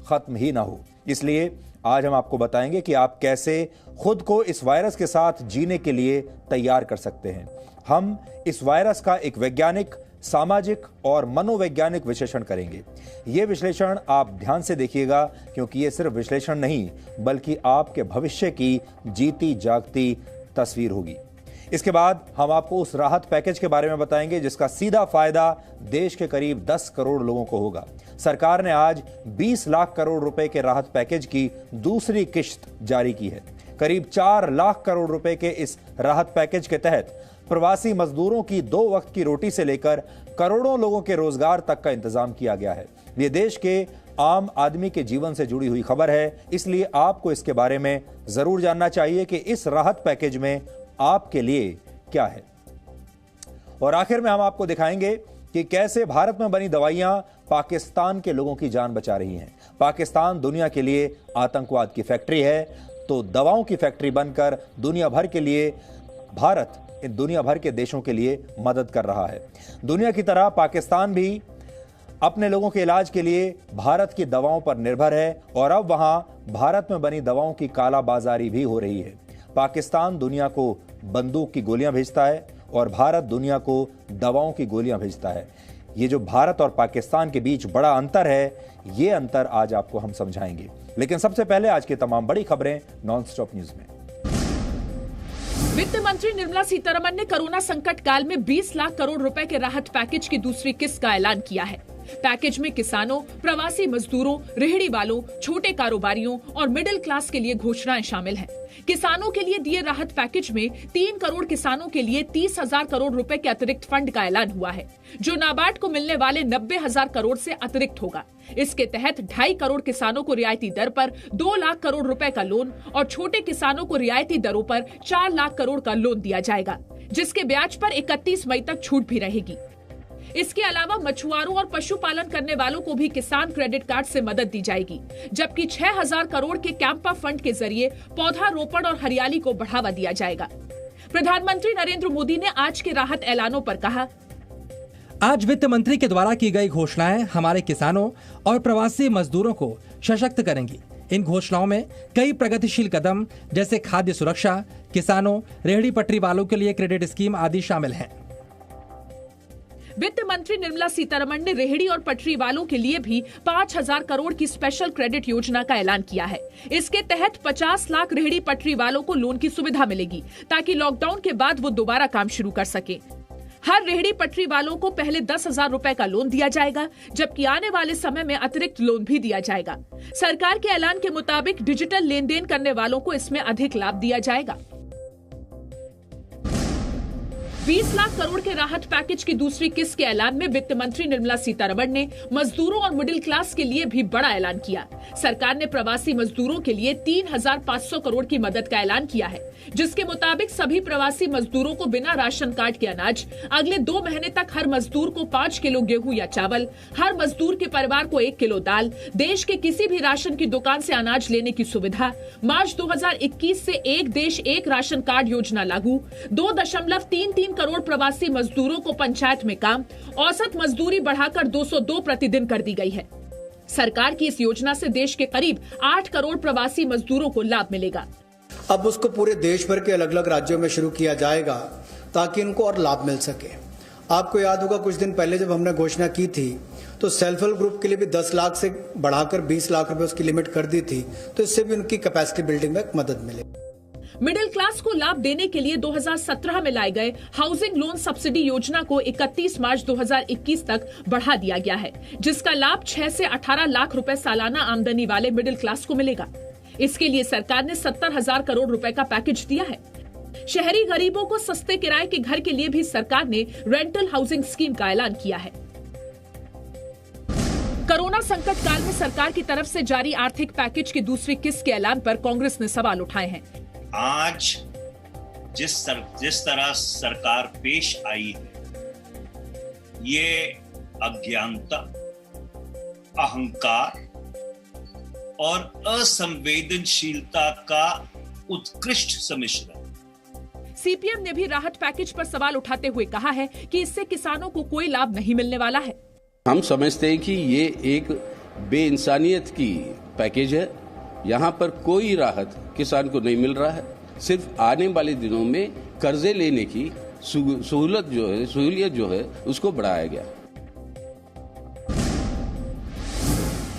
खत्म ही ना हो। इसलिए आज हम आपको बताएंगे कि आप कैसे खुद को इस वायरस के साथ जीने के लिए तैयार कर सकते हैं। हम इस वायरस का एक वैज्ञानिक, सामाजिक और मनोवैज्ञानिक विश्लेषण करेंगे। यह विश्लेषण आप ध्यान से देखिएगा, क्योंकि यह सिर्फ विश्लेषण नहीं बल्कि आपके भविष्य की जीती जागती तस्वीर होगी। इसके बाद हम आपको उस राहत पैकेज के बारे में बताएंगे जिसका सीधा फायदा देश के करीब 10 करोड़ लोगों को होगा। सरकार ने आज 20 लाख करोड़ रुपए के राहत पैकेज की दूसरी किश्त जारी की है। करीब 4 लाख करोड़ रुपए के इस राहत पैकेज के तहत प्रवासी मजदूरों की 2 वक्त की रोटी से लेकर करोड़ों लोगों के रोजगार तक का इंतजाम किया गया है। ये देश के आम आदमी के जीवन से जुड़ी हुई खबर है, इसलिए आपको इसके बारे में जरूर जानना चाहिए कि इस राहत पैकेज में आपके लिए क्या है। और आखिर में हम आपको दिखाएंगे कि कैसे भारत में बनी दवाइयां पाकिस्तान के लोगों की जान बचा रही हैं। पाकिस्तान दुनिया के लिए आतंकवाद की फैक्ट्री है, तो दवाओं की फैक्ट्री बनकर दुनिया भर के लिए भारत इन दुनिया भर के देशों के लिए मदद कर रहा है। दुनिया की तरह पाकिस्तान भी अपने लोगों के इलाज के लिए भारत की दवाओं पर निर्भर है और अब वहां भारत में बनी दवाओं की कालाबाजारी भी हो रही है। पाकिस्तान दुनिया को बंदूक की गोलियां भेजता है और भारत दुनिया को दवाओं की गोलियां भेजता है। ये जो भारत और पाकिस्तान के बीच बड़ा अंतर है, ये अंतर आज आपको हम समझाएंगे। लेकिन सबसे पहले आज की तमाम बड़ी खबरें नॉनस्टॉप न्यूज में। वित्त मंत्री निर्मला सीतारमण ने कोरोना संकट काल में 20 लाख करोड़ रुपए के राहत पैकेज की दूसरी किस्त का ऐलान किया है। पैकेज में किसानों, प्रवासी मजदूरों, रेहड़ी वालों, छोटे कारोबारियों और मिडिल क्लास के लिए घोषणाएं शामिल हैं। किसानों के लिए दिए राहत पैकेज में 3 करोड़ किसानों के लिए 30,000 करोड़ रुपए के अतिरिक्त फंड का ऐलान हुआ है, जो नाबार्ड को मिलने वाले 90,000 करोड़ से अतिरिक्त होगा। इसके तहत 2.5 करोड़ किसानों को रियायती दर पर 2 लाख करोड़ रुपए का लोन और छोटे किसानों को रियायती दरों पर 4 लाख करोड़ का लोन दिया जाएगा, जिसके ब्याज पर 31 मई तक छूट भी रहेगी। इसके अलावा मछुआरों और पशुपालन करने वालों को भी किसान क्रेडिट कार्ड से मदद दी जाएगी, जबकि 6,000 करोड़ के कैंपा फंड के जरिए पौधारोपण और हरियाली को बढ़ावा दिया जाएगा। प्रधानमंत्री नरेंद्र मोदी ने आज के राहत ऐलानों पर कहा, आज वित्त मंत्री के द्वारा की गई घोषणाएं हमारे किसानों और प्रवासी मजदूरों को सशक्त करेंगी। इन घोषणाओं में कई प्रगतिशील कदम जैसे खाद्य सुरक्षा, किसानों, रेहड़ी पटरी वालों के लिए क्रेडिट स्कीम आदि शामिल हैं। वित्त मंत्री निर्मला सीतारमण ने रेहड़ी और पटरी वालों के लिए भी 5,000 करोड़ की स्पेशल क्रेडिट योजना का ऐलान किया है। इसके तहत 50 लाख रेहड़ी पटरी वालों को लोन की सुविधा मिलेगी, ताकि लॉकडाउन के बाद वो दोबारा काम शुरू कर सके। हर रेहड़ी पटरी वालों को पहले 10,000 रुपए का लोन दिया जाएगा, जबकि आने वाले समय में अतिरिक्त लोन भी दिया जाएगा। सरकार के ऐलान के मुताबिक डिजिटल लेन देन करने वालों को इसमें अधिक लाभ दिया जाएगा। 20 लाख करोड़ के राहत पैकेज की दूसरी किस्त के ऐलान में वित्त मंत्री निर्मला सीतारमण ने मजदूरों और मिडिल क्लास के लिए भी बड़ा ऐलान किया। सरकार ने प्रवासी मजदूरों के लिए 3,500 करोड़ की मदद का ऐलान किया है, जिसके मुताबिक सभी प्रवासी मजदूरों को बिना राशन कार्ड के अनाज, अगले 2 महीने तक हर मजदूर को 5 किलो गेहूं या चावल, हर मजदूर के परिवार को 1 किलो दाल, देश के किसी भी राशन की दुकान से अनाज लेने की सुविधा, मार्च 2021 से एक देश एक राशन कार्ड योजना लागू, 2.33 करोड़ प्रवासी मजदूरों को पंचायत में काम, औसत मजदूरी बढ़ाकर 202 प्रतिदिन कर दी गई है। सरकार की इस योजना से देश के करीब 8 करोड़ प्रवासी मजदूरों को लाभ मिलेगा। अब उसको पूरे देश भर के अलग अलग राज्यों में शुरू किया जाएगा ताकि इनको और लाभ मिल सके। आपको याद होगा कुछ दिन पहले जब हमने घोषणा की थी तो सेल्फ हेल्प ग्रुप के लिए भी 10 लाख से बढ़ाकर 20 लाख रुपए उसकी लिमिट कर दी थी, तो इससे भी उनकी कैपेसिटी बिल्डिंग में मदद मिलेगी। मिडिल क्लास को लाभ देने के लिए 2017 में लाए गए हाउसिंग लोन सब्सिडी योजना को 31 मार्च 2021 तक बढ़ा दिया गया है, जिसका लाभ 6 से 18 लाख रुपए सालाना आमदनी वाले मिडिल क्लास को मिलेगा। इसके लिए सरकार ने 70,000 करोड़ रुपए का पैकेज दिया है। शहरी गरीबों को सस्ते किराए के घर के लिए भी सरकार ने रेंटल हाउसिंग स्कीम का ऐलान किया है। कोरोना संकट काल में सरकार की तरफ से जारी आर्थिक पैकेज की दूसरी किस्त के ऐलान पर कांग्रेस ने सवाल उठाए हैं। आज जिस तरह सरकार पेश आई है, ये अज्ञानता, अहंकार और असंवेदनशीलता का उत्कृष्ट सम्मिश्रण। सीपीएम ने भी राहत पैकेज पर सवाल उठाते हुए कहा है कि इससे किसानों को कोई लाभ नहीं मिलने वाला है। हम समझते हैं कि ये एक बेइंसानियत की पैकेज है। यहाँ पर कोई राहत किसान को नहीं मिल रहा है। सिर्फ आने वाले दिनों में कर्जे लेने की सहूलियत जो है उसको बढ़ाया गया।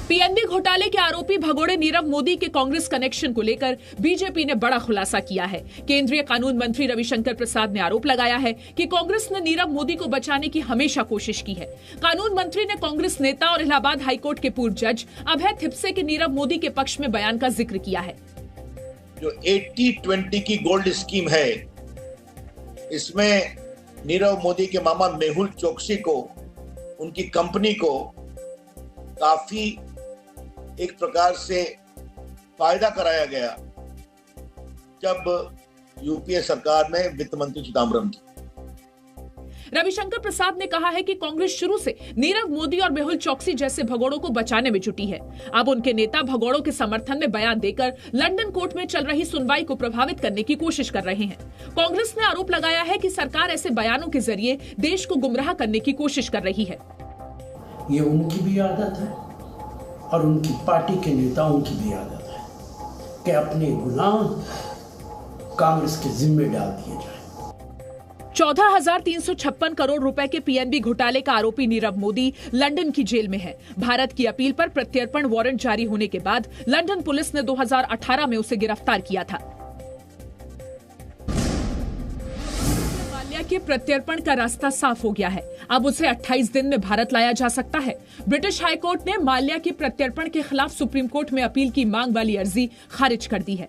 पीएनबी घोटाले के आरोपी भगोड़े नीरव मोदी के कांग्रेस कनेक्शन को लेकर बीजेपी ने बड़ा खुलासा किया है। केंद्रीय कानून मंत्री रविशंकर प्रसाद ने आरोप लगाया है कि कांग्रेस ने नीरव मोदी को बचाने की हमेशा कोशिश की है। कानून मंत्री ने कांग्रेस नेता और इलाहाबाद हाईकोर्ट के पूर्व जज अभय थिप्से के नीरव मोदी के पक्ष में बयान का जिक्र किया है। जो 80-20 की गोल्ड स्कीम है, इसमें नीरव मोदी के मामा मेहुल चोकसी को, उनकी कंपनी को काफी एक प्रकार से फायदा कराया गया जब यूपीए सरकार में वित्त मंत्री चिदम्बरम थी। रविशंकर प्रसाद ने कहा है कि कांग्रेस शुरू से नीरव मोदी और मेहुल चोकसी जैसे भगोड़ों को बचाने में जुटी है। अब उनके नेता भगोड़ों के समर्थन में बयान देकर लंदन कोर्ट में चल रही सुनवाई को प्रभावित करने की कोशिश कर रहे हैं। कांग्रेस ने आरोप लगाया है कि सरकार ऐसे बयानों के जरिए देश को गुमराह करने की कोशिश कर रही है। ये उनकी भी आदत है और उनकी पार्टी के नेताओं की भी आदत है कि अपने गुनाह कांग्रेस के जिम्मे डाल दिए जाए। 14,356 करोड़ रुपए के पीएनबी घोटाले का आरोपी नीरव मोदी लंदन की जेल में है। भारत की अपील पर प्रत्यर्पण वारंट जारी होने के बाद लंदन पुलिस ने 2018 में उसे गिरफ्तार किया था। माल्या के प्रत्यर्पण का रास्ता साफ हो गया है। अब उसे 28 दिन में भारत लाया जा सकता है। ब्रिटिश हाईकोर्ट ने माल्या की प्रत्यर्पण के खिलाफ सुप्रीम कोर्ट में अपील की मांग वाली अर्जी खारिज कर दी है।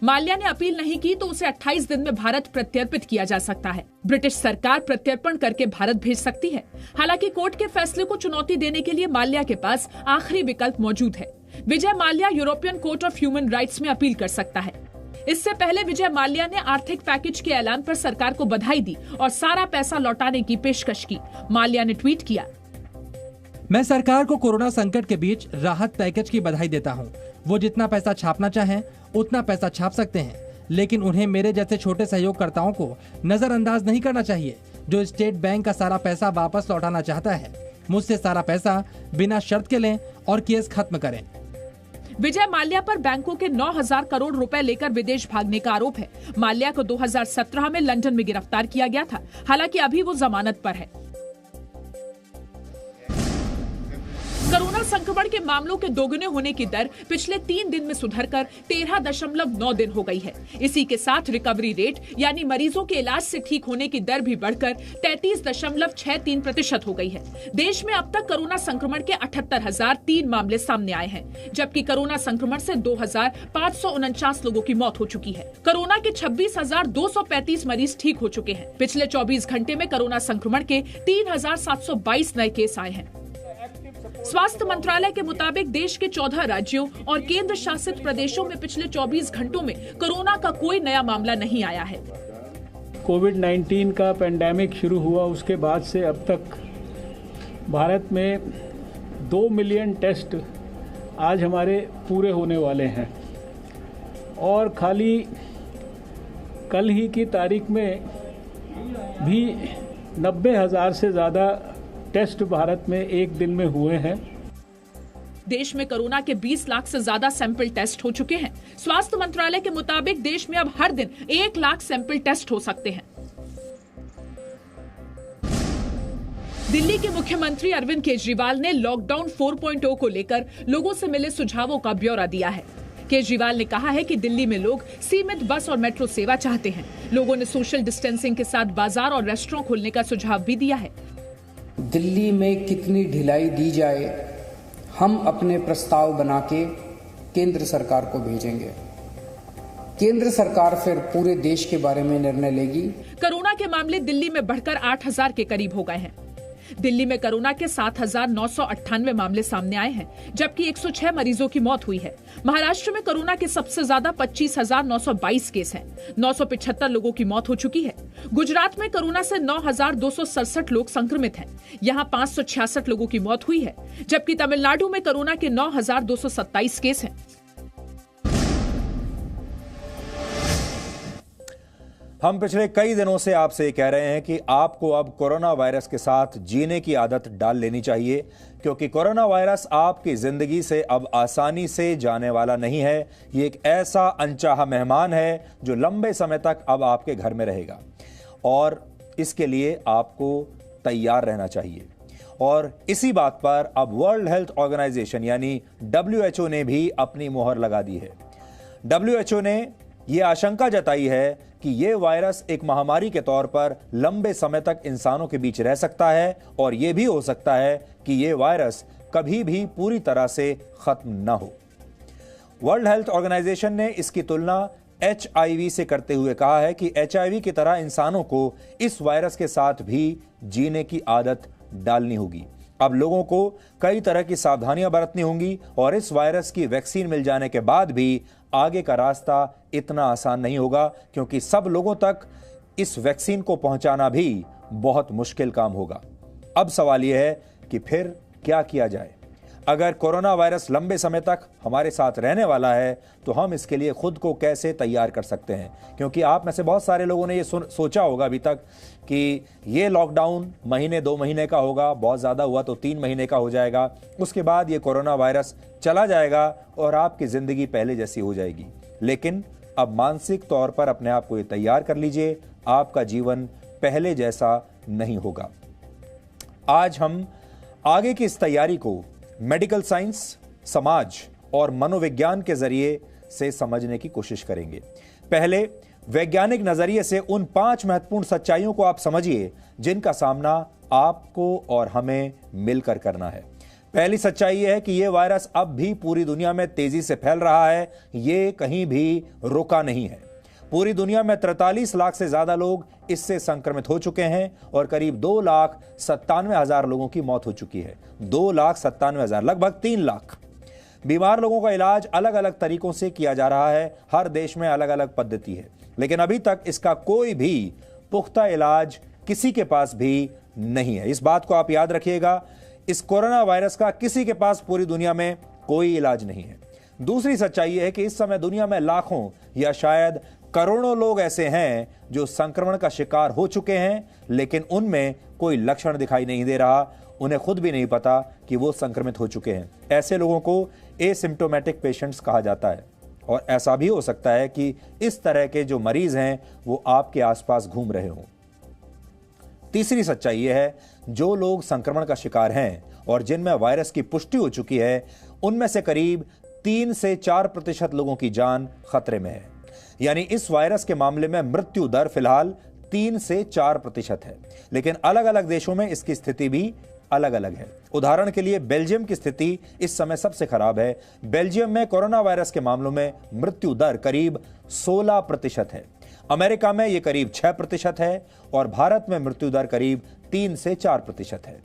माल्या ने अपील नहीं की तो उसे 28 दिन में भारत प्रत्यर्पित किया जा सकता है। ब्रिटिश सरकार प्रत्यर्पण करके भारत भेज सकती है। हालांकि कोर्ट के फैसले को चुनौती देने के लिए माल्या के पास आखिरी विकल्प मौजूद है। Vijay Mallya European Court of Human Rights में अपील कर सकता है। इससे पहले विजय माल्या ने आर्थिक पैकेज के ऐलान पर सरकार को बधाई दी और सारा पैसा लौटाने की पेशकश की। माल्या ने ट्वीट किया, मैं सरकार को कोरोना संकट के बीच राहत पैकेज की बधाई देता हूं। वो जितना पैसा छापना चाहें उतना पैसा छाप सकते हैं, लेकिन उन्हें मेरे जैसे छोटे सहयोगकर्ताओं को नजरअंदाज नहीं करना चाहिए जो स्टेट बैंक का सारा पैसा वापस लौटाना चाहता है। मुझसे सारा पैसा बिना शर्त के लें और केस खत्म करें। विजय माल्या पर बैंकों के 9,000 करोड़ रुपए लेकर विदेश भागने का आरोप है। माल्या को 2017 में लंदन में गिरफ्तार किया गया था। हालांकि अभी वो जमानत पर है। कोरोना संक्रमण के मामलों के दोगुने होने की दर पिछले 3 दिन में सुधरकर 13.9 दिन हो गई है। इसी के साथ रिकवरी रेट यानी मरीजों के इलाज से ठीक होने की दर भी बढ़कर 33.63% हो गई है। देश में अब तक कोरोना संक्रमण के 78,003 मामले सामने आए हैं, जबकि कोरोना संक्रमण से 2,549 लोगों की मौत हो चुकी है। कोरोना के 26,235 मरीज ठीक हो चुके हैं। पिछले 24 घंटे में कोरोना संक्रमण के 3,722 नए केस आए हैं। स्वास्थ्य मंत्रालय के मुताबिक देश के 14 राज्यों और केंद्र शासित प्रदेशों में पिछले 24 घंटों में कोरोना का कोई नया मामला नहीं आया है। कोविड-19 का पेंडेमिक शुरू हुआ उसके बाद से अब तक भारत में 2 मिलियन टेस्ट आज हमारे पूरे होने वाले हैं और खाली कल ही की तारीख में भी 90,000 से ज़्यादा टेस्ट भारत में एक दिन में हुए हैं। देश में कोरोना के 20 लाख से ज्यादा सैंपल टेस्ट हो चुके हैं। स्वास्थ्य मंत्रालय के मुताबिक देश में अब हर दिन 1 लाख सैंपल टेस्ट हो सकते हैं। दिल्ली के मुख्यमंत्री अरविंद केजरीवाल ने लॉकडाउन 4.0 को लेकर लोगों से मिले सुझावों का ब्यौरा दिया है। केजरीवाल ने कहा है कि दिल्ली में लोग सीमित बस और मेट्रो सेवा चाहते हैं। लोगों ने सोशल डिस्टेंसिंग के साथ बाजार और रेस्टोरेंट खोलने का सुझाव भी दिया है। दिल्ली में कितनी ढिलाई दी जाए, हम अपने प्रस्ताव बना के केंद्र सरकार को भेजेंगे। केंद्र सरकार फिर पूरे देश के बारे में निर्णय लेगी। कोरोना के मामले दिल्ली में बढ़कर 8,000 के करीब हो गए हैं। दिल्ली में कोरोना के 7,998 मामले सामने आए हैं, जबकि 106 मरीजों की मौत हुई है। महाराष्ट्र में कोरोना के सबसे ज्यादा 25,922 केस हैं। 975 लोगों की मौत हो चुकी है। गुजरात में कोरोना से 9,267 लोग संक्रमित हैं। यहाँ 566 लोगों की मौत हुई है, जबकि तमिलनाडु में कोरोना के 9,227 केस हैं। हम पिछले कई दिनों से आपसे कह रहे हैं कि आपको अब कोरोना वायरस के साथ जीने की आदत डाल लेनी चाहिए, क्योंकि कोरोना वायरस आपकी जिंदगी से अब आसानी से जाने वाला नहीं है। ये एक ऐसा अनचाहा मेहमान है जो लंबे समय तक अब आपके घर में रहेगा और इसके लिए आपको तैयार रहना चाहिए। और इसी बात पर अब वर्ल्ड हेल्थ ऑर्गेनाइजेशन यानी WHO ने भी अपनी मोहर लगा दी है। WHO ने यह आशंका जताई है कि यह वायरस एक महामारी के तौर पर लंबे समय तक इंसानों के बीच रह सकता है और यह भी हो सकता है कि यह वायरस कभी भी पूरी तरह से खत्म न हो। वर्ल्ड हेल्थ ऑर्गेनाइजेशन ने इसकी तुलना HIV से करते हुए कहा है कि HIV की तरह इंसानों को इस वायरस के साथ भी जीने की आदत डालनी होगी। अब लोगों को कई तरह की सावधानियां बरतनी होंगी और इस वायरस की वैक्सीन मिल जाने के बाद भी आगे का रास्ता इतना आसान नहीं होगा, क्योंकि सब लोगों तक इस वैक्सीन को पहुंचाना भी बहुत मुश्किल काम होगा। अब सवाल यह है कि फिर क्या किया जाए। अगर कोरोना वायरस लंबे समय तक हमारे साथ रहने वाला है तो हम इसके लिए खुद को कैसे तैयार कर सकते हैं, क्योंकि आप में से बहुत सारे लोगों ने ये सोचा होगा अभी तक कि ये लॉकडाउन महीने 2 महीने का होगा, बहुत ज़्यादा हुआ तो 3 महीने का हो जाएगा, उसके बाद ये कोरोना वायरस चला जाएगा और आपकी ज़िंदगी पहले जैसी हो जाएगी। लेकिन अब मानसिक तौर पर अपने आप को ये तैयार कर लीजिए, आपका जीवन पहले जैसा नहीं होगा। आज हम आगे की इस तैयारी को मेडिकल साइंस, समाज और मनोविज्ञान के जरिए से समझने की कोशिश करेंगे। पहले वैज्ञानिक नजरिए से उन 5 महत्वपूर्ण सच्चाइयों को आप समझिए जिनका सामना आपको और हमें मिलकर करना है। पहली सच्चाई यह है कि यह वायरस अब भी पूरी दुनिया में तेजी से फैल रहा है, ये कहीं भी रुका नहीं है। पूरी दुनिया में 43 लाख से ज्यादा लोग इससे संक्रमित हो चुके हैं और करीब 2,97,000 लोगों की मौत हो चुकी है। 2,97,000, लगभग 3 लाख। बीमार लोगों का इलाज अलग अलग तरीकों से किया जा रहा है, हर देश में अलग अलग पद्धति है, लेकिन अभी तक इसका कोई भी पुख्ता इलाज किसी के पास भी नहीं है। इस बात को आप याद रखिएगा, इस कोरोना वायरस का किसी के पास पूरी दुनिया में कोई इलाज नहीं है। दूसरी सच्चाई है कि इस समय दुनिया में लाखों या शायद करोड़ों लोग ऐसे हैं जो संक्रमण का शिकार हो चुके हैं, लेकिन उनमें कोई लक्षण दिखाई नहीं दे रहा, उन्हें खुद भी नहीं पता कि वो संक्रमित हो चुके हैं। ऐसे लोगों को एसिम्प्टोमेटिक पेशेंट्स कहा जाता है और ऐसा भी हो सकता है कि इस तरह के जो मरीज हैं वो आपके आसपास घूम रहे हों। तीसरी सच्चाई यह है, जो लोग संक्रमण का शिकार हैं और जिनमें वायरस की पुष्टि हो चुकी है, उनमें से करीब 3 से 4% लोगों की जान खतरे में है। यानी इस वायरस के मामले में मृत्यु दर फिलहाल 3 से 4% है, लेकिन अलग अलग देशों में इसकी स्थिति भी अलग अलग है। उदाहरण के लिए बेल्जियम की स्थिति इस समय सबसे खराब है। बेल्जियम में कोरोना वायरस के मामलों में मृत्यु दर करीब 16% है। अमेरिका में यह करीब 6% है और भारत में मृत्यु दर करीब 3 से 4% है।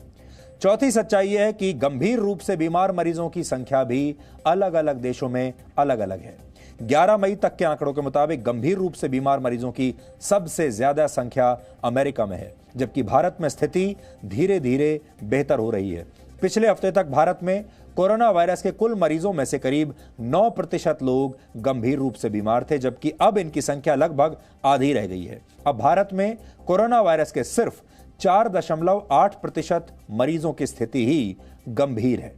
चौथी सच्चाई यह है कि गंभीर रूप से बीमार मरीजों की संख्या भी अलग अलग देशों में अलग अलग है। 11 मई तक के आंकड़ों के मुताबिक गंभीर रूप से बीमार मरीजों की सबसे ज्यादा संख्या अमेरिका में है, जबकि भारत में स्थिति धीरे धीरे बेहतर हो रही है। पिछले हफ्ते तक भारत में कोरोना वायरस के कुल मरीजों में से करीब 9% लोग गंभीर रूप से बीमार थे, जबकि अब इनकी संख्या लगभग आधी रह गई है। अब भारत में कोरोना वायरस के सिर्फ 4.8% मरीजों की स्थिति ही गंभीर है।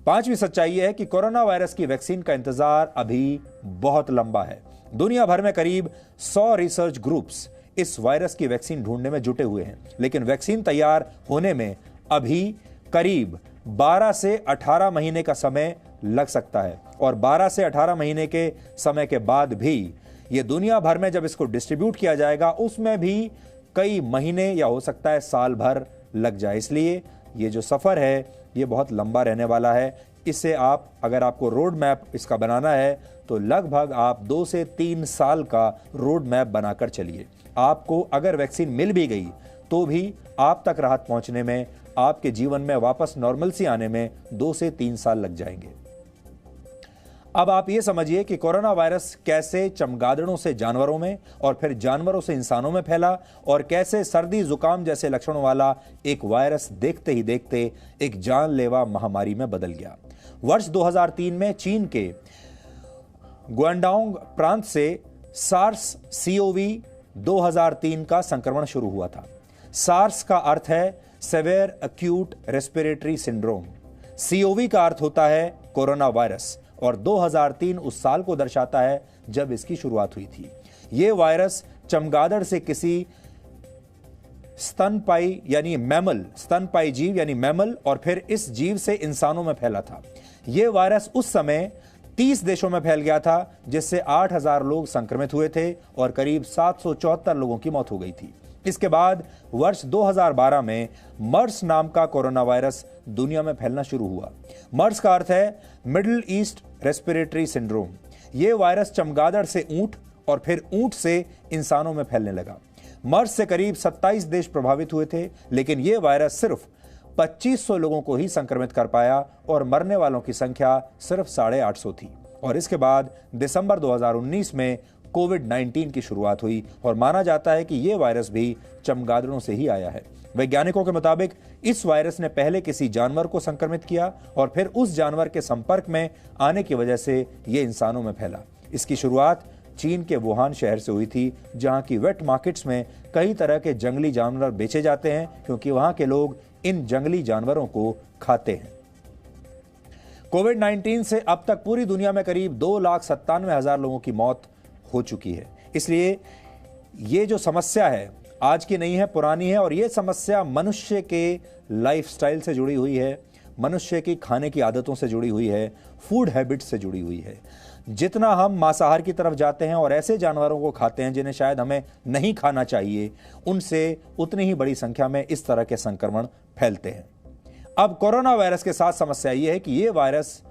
पांचवी सच्चाई यह है कि कोरोना वायरस की वैक्सीन का इंतजार अभी बहुत लंबा है। दुनिया भर में करीब 100 रिसर्च ग्रुप्स इस वायरस की वैक्सीन ढूंढने में जुटे हुए हैं, लेकिन वैक्सीन तैयार होने में अभी करीब 12 से 18 महीने का समय लग सकता है और 12 से 18 महीने के समय के बाद भी ये दुनिया भर में जब इसको डिस्ट्रीब्यूट किया जाएगा उसमें भी कई महीने या हो सकता है साल भर लग जाए। इसलिए ये जो सफर है ये बहुत लंबा रहने वाला है। इससे आप, अगर आपको रोड मैप इसका बनाना है तो लगभग आप 2 से 3 साल का रोड मैप बनाकर चलिए। आपको अगर वैक्सीन मिल भी गई तो भी आप तक राहत पहुंचने में, आपके जीवन में वापस नॉर्मलसी आने में 2 से 3 साल लग जाएंगे। अब आप ये समझिए कि कोरोना वायरस कैसे चमगादड़ों से जानवरों में और फिर जानवरों से इंसानों में फैला और कैसे सर्दी जुकाम जैसे लक्षणों वाला एक वायरस देखते ही देखते एक जानलेवा महामारी में बदल गया। वर्ष 2003 में चीन के गुआंगडोंग प्रांत से सार्स CoV 2003 का संक्रमण शुरू हुआ था। सार्स का अर्थ है severe acute respiratory syndrome, CoV का अर्थ होता है कोरोना वायरस, और 2003 उस साल को दर्शाता है जब इसकी शुरुआत हुई थी। यह वायरस चमगादड़ से किसी स्तनपाई यानी मैमल, स्तनपाई जीव यानी मैमल, और फिर इस जीव से इंसानों में फैला था। यह वायरस उस समय 30 देशों में फैल गया था, जिससे 8000 लोग संक्रमित हुए थे और करीब 774 लोगों की मौत हो गई थी। इसके बाद वर्ष 2012 में मर्स नाम का कोरोना वायरस दुनिया में फैलना शुरू हुआ। मर्स का अर्थ है मिडिल ईस्ट रेस्पिरेटरी सिंड्रोम। यह वायरस चमगादड़ से ऊंट और फिर ऊंट से इंसानों में फैलने लगा। मर्स से करीब 27 देश प्रभावित हुए थे, लेकिन यह वायरस सिर्फ 2500 लोगों को ही संक्रमित कर पाया और मरने वालों की संख्या सिर्फ 850 थी। और इसके बाद दिसंबर 2019 में कोविड-19 की शुरुआत हुई और माना जाता है कि यह वायरस भी चमगादड़ों से ही आया है। वैज्ञानिकों के मुताबिक इस वायरस ने पहले किसी जानवर को संक्रमित किया और फिर उस जानवर के संपर्क में आने की वजह से यह इंसानों में फैला। इसकी शुरुआत चीन के वुहान शहर से हुई थी, जहां की वेट मार्केट्स में कई तरह के जंगली जानवर बेचे जाते हैं, क्योंकि वहां के लोग इन जंगली जानवरों को खाते हैं। कोविड-19 से अब तक पूरी दुनिया में करीब 2,97,000 लोगों की मौत हो चुकी है। इसलिए ये जो समस्या है आज की नहीं है, पुरानी है, और ये समस्या मनुष्य के लाइफस्टाइल से जुड़ी हुई है, मनुष्य की खाने की आदतों से जुड़ी हुई है, फूड हैबिट्स से जुड़ी हुई है। जितना हम मांसाहार की तरफ जाते हैं और ऐसे जानवरों को खाते हैं जिन्हें शायद हमें नहीं खाना चाहिए, उनसे उतनी ही बड़ी संख्या में इस तरह के संक्रमण फैलते हैं। अब कोरोना वायरस के साथ समस्या यह है कि यह वायरस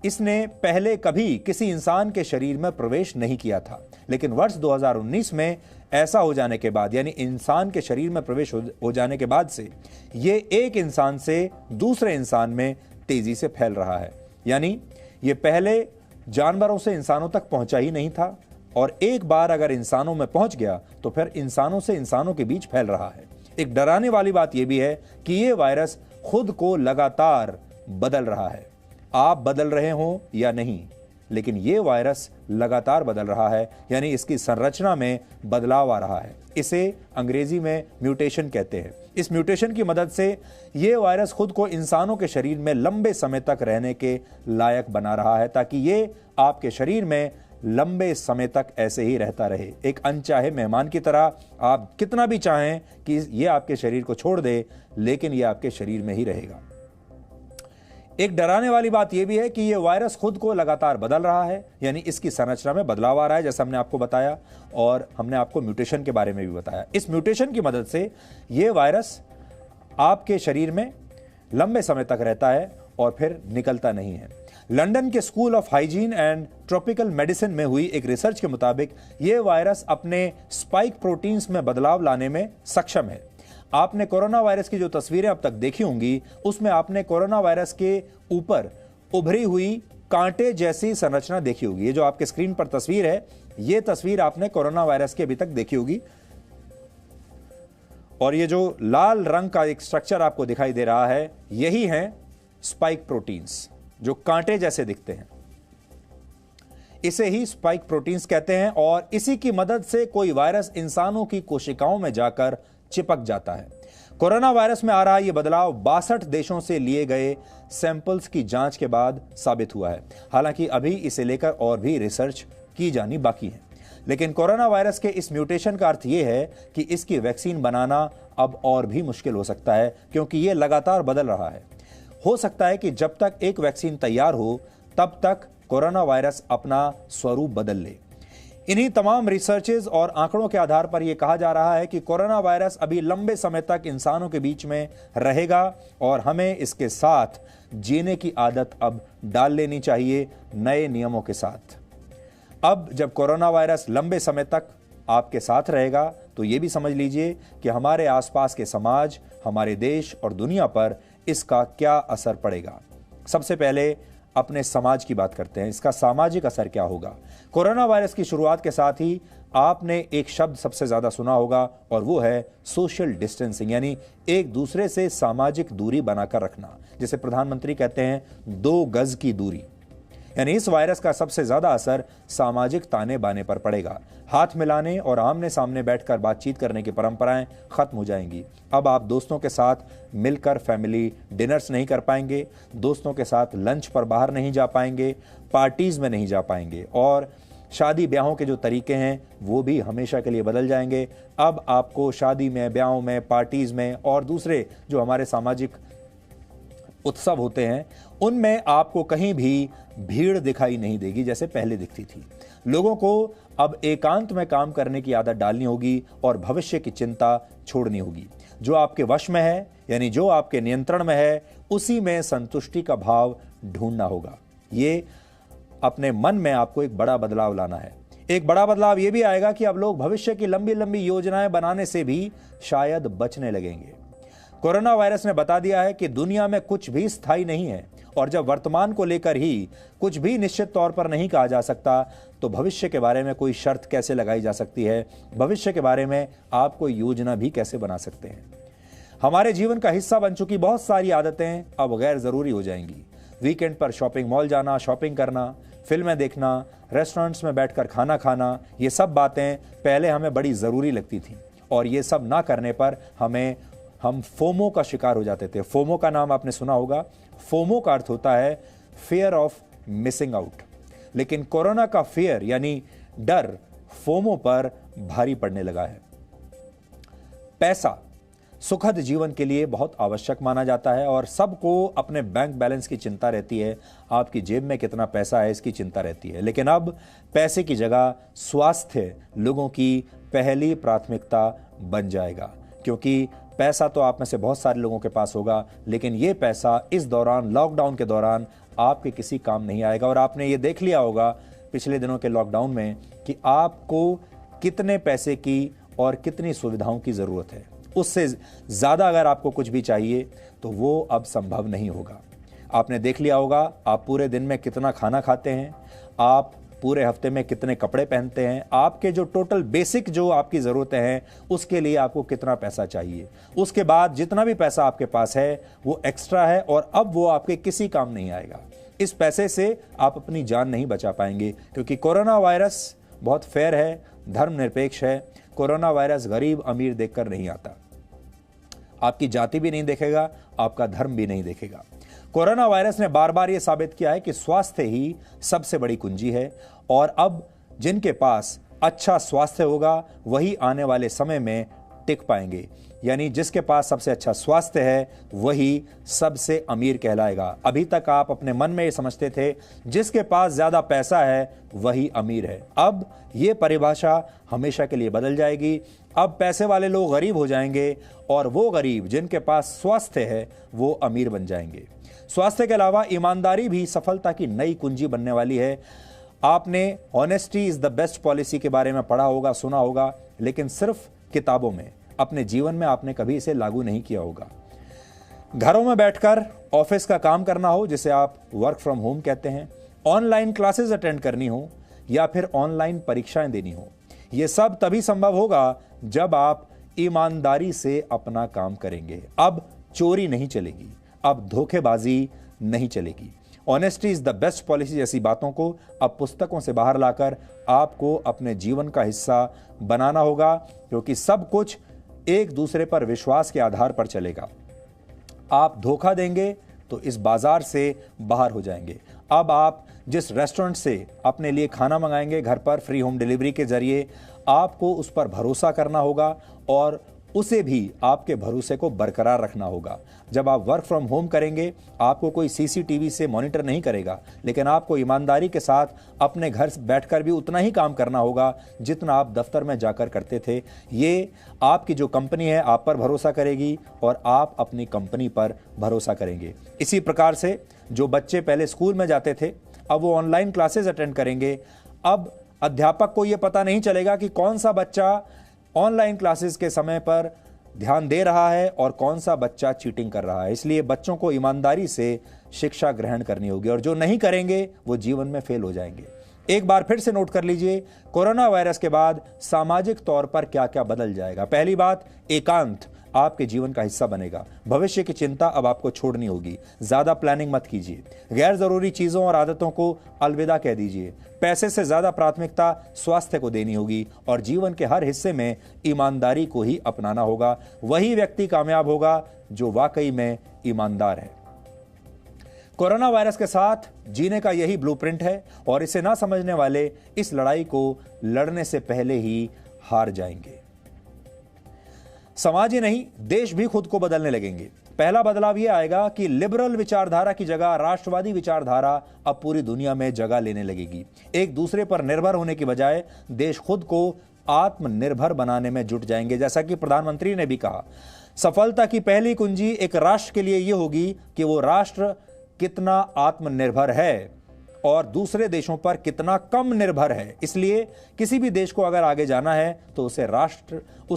इसने पहले कभी किसी इंसान के शरीर में प्रवेश नहीं किया था, लेकिन वर्ष 2019 में ऐसा हो जाने के बाद, यानी इंसान के शरीर में प्रवेश हो जाने के बाद से ये एक इंसान से दूसरे इंसान में तेजी से फैल रहा है। यानी ये पहले जानवरों से इंसानों तक पहुंचा ही नहीं था, और एक बार अगर इंसानों में पहुंच गया तो फिर इंसानों से इंसानों के बीच फैल रहा है। एक डराने वाली बात यह भी है कि यह वायरस खुद को लगातार बदल रहा है। आप बदल रहे हो या नहीं, लेकिन यह वायरस लगातार बदल रहा है, यानी इसकी संरचना में बदलाव आ रहा है। इसे अंग्रेजी में म्यूटेशन कहते हैं। इस म्यूटेशन की मदद से यह वायरस खुद को इंसानों के शरीर में लंबे समय तक रहने के लायक बना रहा है, ताकि ये आपके शरीर में लंबे समय तक ऐसे ही रहता रहे। एक अनचाहे मेहमान की तरह आप कितना भी चाहें कि यह आपके शरीर को छोड़ दे, लेकिन यह आपके शरीर में ही रहेगा। एक डराने वाली बात यह भी है कि यह वायरस खुद को लगातार बदल रहा है, यानी इसकी संरचना में बदलाव आ रहा है, जैसा हमने आपको बताया, और हमने आपको म्यूटेशन के बारे में भी बताया। इस म्यूटेशन की मदद से यह वायरस आपके शरीर में लंबे समय तक रहता है और फिर निकलता नहीं है। लंदन के school of hygiene and tropical medicine में हुई एक रिसर्च के मुताबिक यह वायरस अपने स्पाइक प्रोटीन्स में बदलाव लाने में सक्षम है। आपने कोरोना वायरस की जो तस्वीरें अब तक देखी होंगी, उसमें आपने कोरोना वायरस के ऊपर उभरी हुई कांटे जैसी संरचना देखी होगी। ये जो आपके स्क्रीन पर तस्वीर है, ये तस्वीर आपने कोरोना वायरस की अभी तक देखी होगी, और ये जो लाल रंग का एक स्ट्रक्चर आपको दिखाई दे रहा है, यही है स्पाइक प्रोटीन्स, जो कांटे जैसे दिखते हैं। इसे ही स्पाइक प्रोटीन्स कहते हैं, और इसी की मदद से कोई वायरस इंसानों की कोशिकाओं में जाकर चिपक जाता है। कोरोना वायरस में आ रहा यह बदलाव 62 देशों से लिए गए सैंपल्स की जांच के बाद साबित हुआ है। हालांकि अभी इसे लेकर और भी रिसर्च की जानी बाकी है। लेकिन कोरोना वायरस के इस म्यूटेशन का अर्थ यह है कि इसकी वैक्सीन बनाना अब और भी मुश्किल हो सकता है, क्योंकि यह लगातार बदल रहा है। हो सकता है कि जब तक एक वैक्सीन तैयार हो, तब तक कोरोना वायरस अपना स्वरूप बदल ले। इन्हीं तमाम रिसर्चेज और आंकड़ों के आधार पर यह कहा जा रहा है कि कोरोना वायरस अभी लंबे समय तक इंसानों के बीच में रहेगा, और हमें इसके साथ जीने की आदत अब डाल लेनी चाहिए, नए नियमों के साथ। अब जब कोरोना वायरस लंबे समय तक आपके साथ रहेगा, तो यह भी समझ लीजिए कि हमारे आसपास के समाज, हमारे देश और दुनिया पर इसका क्या असर पड़ेगा। सबसे पहले अपने समाज की बात करते हैं। इसका सामाजिक असर क्या होगा? कोरोना वायरस की शुरुआत के साथ ही आपने एक शब्द सबसे ज्यादा सुना होगा, और वो है सोशल डिस्टेंसिंग, यानी एक दूसरे से सामाजिक दूरी बनाकर रखना, जिसे प्रधानमंत्री कहते हैं 2 गज की दूरी। यानी इस वायरस का सबसे ज्यादा असर सामाजिक ताने बाने पर पड़ेगा। हाथ मिलाने और आमने सामने बैठकर बातचीत करने की परंपराएं खत्म हो जाएंगी। अब आप दोस्तों के साथ मिलकर फैमिली डिनर्स नहीं कर पाएंगे, दोस्तों के साथ लंच पर बाहर नहीं जा पाएंगे, पार्टीज में नहीं जा पाएंगे और शादी ब्याहों के जो तरीके हैं वो भी हमेशा के लिए बदल जाएंगे। अब आपको शादी में, ब्याहों में, पार्टीज में और दूसरे जो हमारे सामाजिक उत्सव होते हैं उनमें आपको कहीं भी भीड़ दिखाई नहीं देगी जैसे पहले दिखती थी। लोगों को अब एकांत में काम करने की आदत डालनी होगी और भविष्य की चिंता छोड़नी होगी। जो आपके वश में है यानी जो आपके नियंत्रण में है उसी में संतुष्टि का भाव ढूंढना होगा। ये अपने मन में आपको एक बड़ा बदलाव लाना है। एक बड़ा बदलाव यह भी आएगा कि अब लोग भविष्य की लंबी लंबी योजनाएं बनाने से भी शायद बचने लगेंगे। कोरोना वायरस ने बता दिया है कि दुनिया में कुछ भी स्थायी नहीं है और जब वर्तमान को लेकर ही कुछ भी निश्चित तौर पर नहीं कहा जा सकता तो भविष्य के बारे में कोई शर्त कैसे लगाई जा सकती है, भविष्य के बारे में आप कोई योजना भी कैसे बना सकते हैं। हमारे जीवन का हिस्सा बन चुकी बहुत सारी आदतें अब गैर जरूरी हो जाएंगी। वीकेंड पर शॉपिंग मॉल जाना, शॉपिंग करना, फिल्में देखना, रेस्टोरेंट्स में बैठकर खाना खाना, ये सब बातें पहले हमें बड़ी जरूरी लगती थी और ये सब ना करने पर हम फोमो का शिकार हो जाते थे। फोमो का नाम आपने सुना होगा। फोमो का अर्थ होता है फियर ऑफ मिसिंग आउट। लेकिन कोरोना का फियर यानी डर फोमो पर भारी पड़ने लगा है। पैसा सुखद जीवन के लिए बहुत आवश्यक माना जाता है और सबको अपने बैंक बैलेंस की चिंता रहती है, आपकी जेब में कितना पैसा है इसकी चिंता रहती है। लेकिन अब पैसे की जगह स्वास्थ्य लोगों की पहली प्राथमिकता बन जाएगा, क्योंकि पैसा तो आप में से बहुत सारे लोगों के पास होगा लेकिन ये पैसा इस दौरान, लॉकडाउन के दौरान आपके किसी काम नहीं आएगा। और आपने ये देख लिया होगा पिछले दिनों के लॉकडाउन में कि आपको कितने पैसे की और कितनी सुविधाओं की जरूरत है। उससे ज्यादा अगर आपको कुछ भी चाहिए तो वो अब संभव नहीं होगा। आपने देख लिया होगा आप पूरे दिन में कितना खाना खाते हैं, आप पूरे हफ्ते में कितने कपड़े पहनते हैं, आपके जो टोटल बेसिक जो आपकी ज़रूरतें हैं उसके लिए आपको कितना पैसा चाहिए। उसके बाद जितना भी पैसा आपके पास है वो एक्स्ट्रा है और अब वो आपके किसी काम नहीं आएगा। इस पैसे से आप अपनी जान नहीं बचा पाएंगे, क्योंकि कोरोना वायरस बहुत फेयर है, धर्मनिरपेक्ष है। कोरोना वायरस गरीब अमीर देखकर नहीं आता, आपकी जाति भी नहीं देखेगा, आपका धर्म भी नहीं देखेगा। कोरोना वायरस ने बार बार यह साबित किया है कि स्वास्थ्य ही सबसे बड़ी कुंजी है और अब जिनके पास अच्छा स्वास्थ्य होगा वही आने वाले समय में टिक पाएंगे। यानी जिसके पास सबसे अच्छा स्वास्थ्य है वही सबसे अमीर कहलाएगा। अभी तक आप अपने मन में ये समझते थे जिसके पास ज्यादा पैसा है वही अमीर है। अब ये परिभाषा हमेशा के लिए बदल जाएगी। अब पैसे वाले लोग गरीब हो जाएंगे और वो गरीब जिनके पास स्वास्थ्य है वो अमीर बन जाएंगे। स्वास्थ्य के अलावा ईमानदारी भी सफलता की नई कुंजी बनने वाली है। आपने honesty is the best policy के बारे में पढ़ा होगा, सुना होगा, लेकिन सिर्फ किताबों में, अपने जीवन में आपने कभी इसे लागू नहीं किया होगा। घरों में बैठकर ऑफिस का काम करना हो जिसे आप वर्क फ्रॉम होम कहते हैं, ऑनलाइन क्लासेस अटेंड करनी हो या फिर ऑनलाइन परीक्षाएं देनी हो, यह सब तभी संभव होगा जब आप ईमानदारी से अपना काम करेंगे। अब चोरी नहीं चलेगी, अब धोखेबाजी नहीं चलेगी। Honesty is the best policy जैसी बातों को अब पुस्तकों से बाहर लाकर आपको अपने जीवन का हिस्सा बनाना होगा, क्योंकि सब कुछ एक दूसरे पर विश्वास के आधार पर चलेगा। आप धोखा देंगे तो इस बाजार से बाहर हो जाएंगे। अब आप जिस रेस्टोरेंट से अपने लिए खाना मंगाएंगे घर पर फ्री होम डिलीवरी के जरिए, आपको उस पर भरोसा करना होगा और उसे भी आपके भरोसे को बरकरार रखना होगा। जब आप वर्क फ्रॉम होम करेंगे आपको कोई सीसीटीवी से मॉनिटर नहीं करेगा, लेकिन आपको ईमानदारी के साथ अपने घर बैठकर भी उतना ही काम करना होगा जितना आप दफ्तर में जाकर करते थे। ये आपकी जो कंपनी है आप पर भरोसा करेगी और आप अपनी कंपनी पर भरोसा करेंगे। इसी प्रकार से जो बच्चे पहले स्कूल में जाते थे अब वो ऑनलाइन क्लासेस अटेंड करेंगे। अब अध्यापक को ये पता नहीं चलेगा कि कौन सा बच्चा ऑनलाइन क्लासेस के समय पर ध्यान दे रहा है और कौन सा बच्चा चीटिंग कर रहा है। इसलिए बच्चों को ईमानदारी से शिक्षा ग्रहण करनी होगी और जो नहीं करेंगे वो जीवन में फेल हो जाएंगे। एक बार फिर से नोट कर लीजिए, कोरोना वायरस के बाद सामाजिक तौर पर क्या क्या बदल जाएगा। पहली बात, एकांत। आपके जीवन का हिस्सा बनेगा। भविष्य की चिंता अब आपको छोड़नी होगी। ज्यादा प्लानिंग मत कीजिए। गैर जरूरी चीजों और आदतों को अलविदा कह दीजिए। पैसे से ज्यादा प्राथमिकता स्वास्थ्य को देनी होगी और जीवन के हर हिस्से में ईमानदारी को ही अपनाना होगा। वही व्यक्ति कामयाब होगा जो वाकई में ईमानदार है। कोरोना वायरस के साथ जीने का यही ब्लूप्रिंट है और इसे ना समझने वाले इस लड़ाई को लड़ने से पहले ही हार जाएंगे। समाज ही नहीं, देश भी खुद को बदलने लगेंगे। पहला बदलाव यह आएगा कि लिबरल विचारधारा की जगह राष्ट्रवादी विचारधारा अब पूरी दुनिया में जगह लेने लगेगी। एक दूसरे पर निर्भर होने की बजाय देश खुद को आत्मनिर्भर बनाने में जुट जाएंगे। जैसा कि प्रधानमंत्री ने भी कहा, सफलता की पहली कुंजी एक राष्ट्र के लिए यह होगी कि वो राष्ट्र कितना आत्मनिर्भर है और दूसरे देशों पर कितना कम निर्भर है। इसलिए किसी भी देश को अगर आगे जाना है तो उस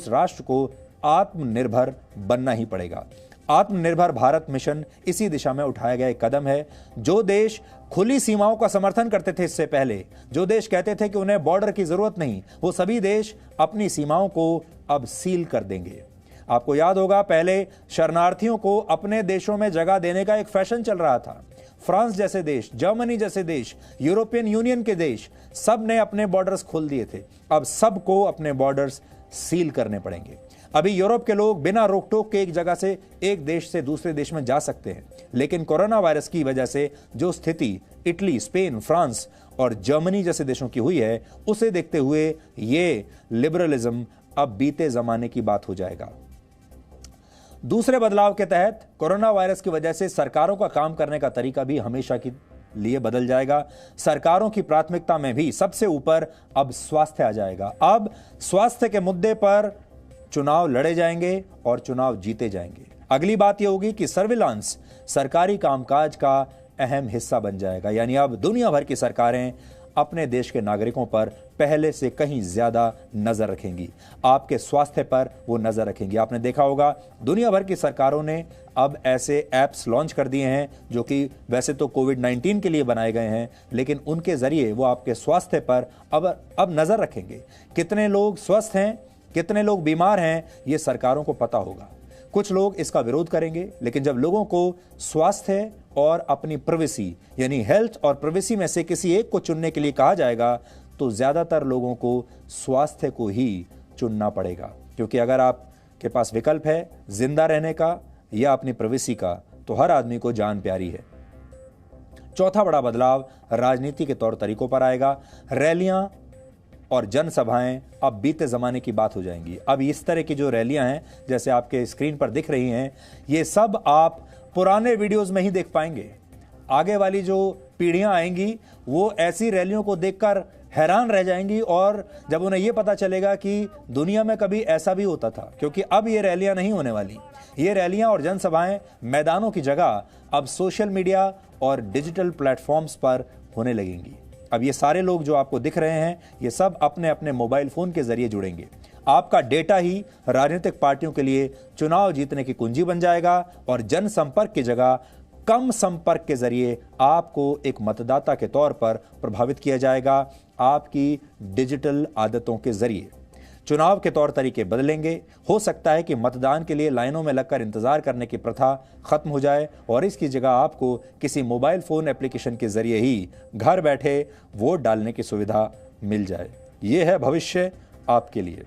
राष्ट्र को आत्मनिर्भर बनना ही पड़ेगा। आत्मनिर्भर भारत मिशन इसी दिशा में उठाया गया एक कदम है। जो देश खुली सीमाओं का समर्थन करते थे इससे पहले, जो देश कहते थे कि उन्हें बॉर्डर की जरूरत नहीं, वो सभी देश अपनी सीमाओं को अब सील कर देंगे। आपको याद होगा, पहले शरणार्थियों को अपने देशों में जगह देने का एक फैशन चल रहा था। फ्रांस जैसे देश, जर्मनी जैसे देश, यूरोपियन यूनियन के देश, सब ने अपने बॉर्डर्स खोल दिए थे। अब सबको अपने बॉर्डर्स सील करने पड़ेंगे। अभी यूरोप के लोग बिना रोक टोक के एक जगह से, एक देश से दूसरे देश में जा सकते हैं, लेकिन कोरोना वायरस की वजह से जो स्थिति इटली, स्पेन, फ्रांस और जर्मनी जैसे देशों की हुई है, उसे देखते हुए ये लिबरलिज्म अब बीते जमाने की बात हो जाएगा। दूसरे बदलाव के तहत कोरोना वायरस की वजह से सरकारों का काम करने का तरीका भी हमेशा के लिए बदल जाएगा। सरकारों की प्राथमिकता में भी सबसे ऊपर अब स्वास्थ्य आ जाएगा। अब स्वास्थ्य के मुद्दे पर चुनाव लड़े जाएंगे और चुनाव जीते जाएंगे। अगली बात यह होगी कि सर्विलांस सरकारी कामकाज का अहम हिस्सा बन जाएगा। यानी अब दुनिया भर की सरकारें अपने देश के नागरिकों पर पहले से कहीं ज्यादा नजर रखेंगी। आपके स्वास्थ्य पर वो नजर रखेंगी। आपने देखा होगा, दुनिया भर की सरकारों ने अब ऐसे ऐप्स लॉन्च कर दिए हैं जो कि वैसे तो कोविड-19 के लिए बनाए गए हैं, लेकिन उनके जरिए वो आपके स्वास्थ्य पर अब नजर रखेंगे। कितने लोग स्वस्थ हैं, कितने लोग बीमार हैं, ये सरकारों को पता होगा। कुछ लोग इसका विरोध करेंगे, लेकिन जब लोगों को स्वास्थ्य और अपनी प्राइवेसी यानी हेल्थ और प्राइवेसी में से किसी एक को चुनने के लिए कहा जाएगा तो ज्यादातर लोगों को स्वास्थ्य को ही चुनना पड़ेगा, क्योंकि अगर आपके पास विकल्प है जिंदा रहने का या अपनी प्राइवेसी का, तो हर आदमी को जान प्यारी है। चौथा बड़ा बदलाव राजनीति के तौर तरीकों पर आएगा। रैलियां और जनसभाएं अब बीते जमाने की बात हो जाएंगी। अब इस तरह की जो रैलियां हैं, जैसे आपके स्क्रीन पर दिख रही हैं, ये सब आप पुराने वीडियोस में ही देख पाएंगे। आगे वाली जो पीढ़ियां आएंगी वो ऐसी रैलियों को देखकर हैरान रह जाएंगी, और जब उन्हें यह पता चलेगा कि दुनिया में कभी ऐसा भी होता था, क्योंकि अब ये रैलियां नहीं होने वाली। ये रैलियां और जनसभाएं मैदानों की जगह अब सोशल मीडिया और डिजिटल प्लेटफॉर्म्स पर होने लगेंगी। अब ये सारे लोग जो आपको दिख रहे हैं, ये सब अपने अपने मोबाइल फोन के जरिए जुड़ेंगे। आपका डेटा ही राजनीतिक पार्टियों के लिए चुनाव जीतने की कुंजी बन जाएगा, और जनसंपर्क की जगह कम संपर्क के जरिए आपको एक मतदाता के तौर पर प्रभावित किया जाएगा। आपकी डिजिटल आदतों के जरिए चुनाव के तौर तरीके बदलेंगे। हो सकता है कि मतदान के लिए लाइनों में लगकर इंतजार करने की प्रथा खत्म हो जाए और इसकी जगह आपको किसी मोबाइल फोन एप्लीकेशन के जरिए ही घर बैठे वोट डालने की सुविधा मिल जाए। यह है भविष्य आपके लिए।